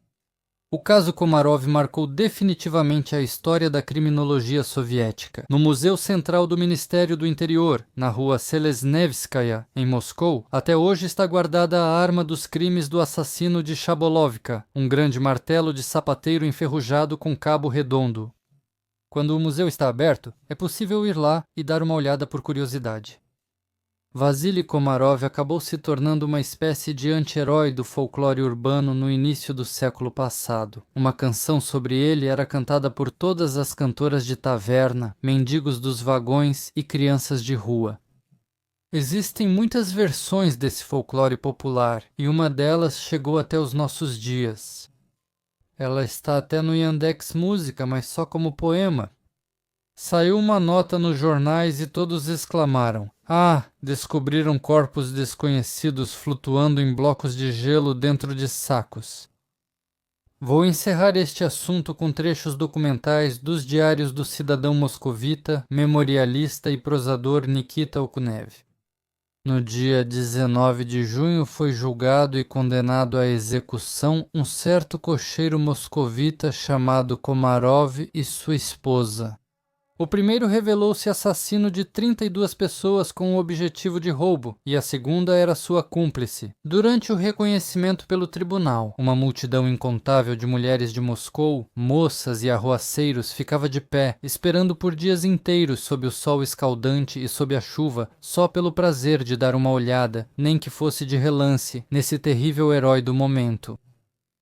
O caso Komarov marcou definitivamente a história da criminologia soviética. No Museu Central do Ministério do Interior, na rua Selesnevskaya, em Moscou, até hoje está guardada a arma dos crimes do assassino de Shabolovka, um grande martelo de sapateiro enferrujado com cabo redondo. Quando o museu está aberto, é possível ir lá e dar uma olhada por curiosidade. Vassily Komarov acabou se tornando uma espécie de anti-herói do folclore urbano no início do século passado. Uma canção sobre ele era cantada por todas as cantoras de taverna, mendigos dos vagões e crianças de rua. Existem muitas versões desse folclore popular, e uma delas chegou até os nossos dias. Ela está até no Yandex Música, mas só como poema. Saiu uma nota nos jornais e todos exclamaram: "Ah, descobriram corpos desconhecidos flutuando em blocos de gelo dentro de sacos." Vou encerrar este assunto com trechos documentais dos diários do cidadão moscovita, memorialista e prosador Nikita Okunev. No dia 19 de junho foi julgado e condenado à execução um certo cocheiro moscovita chamado Komarov e sua esposa. O primeiro revelou-se assassino de 32 pessoas com o objetivo de roubo, e a segunda era sua cúmplice. Durante o reconhecimento pelo tribunal, uma multidão incontável de mulheres de Moscou, moças e arruaceiros ficava de pé, esperando por dias inteiros sob o sol escaldante e sob a chuva, só pelo prazer de dar uma olhada, nem que fosse de relance, nesse terrível herói do momento.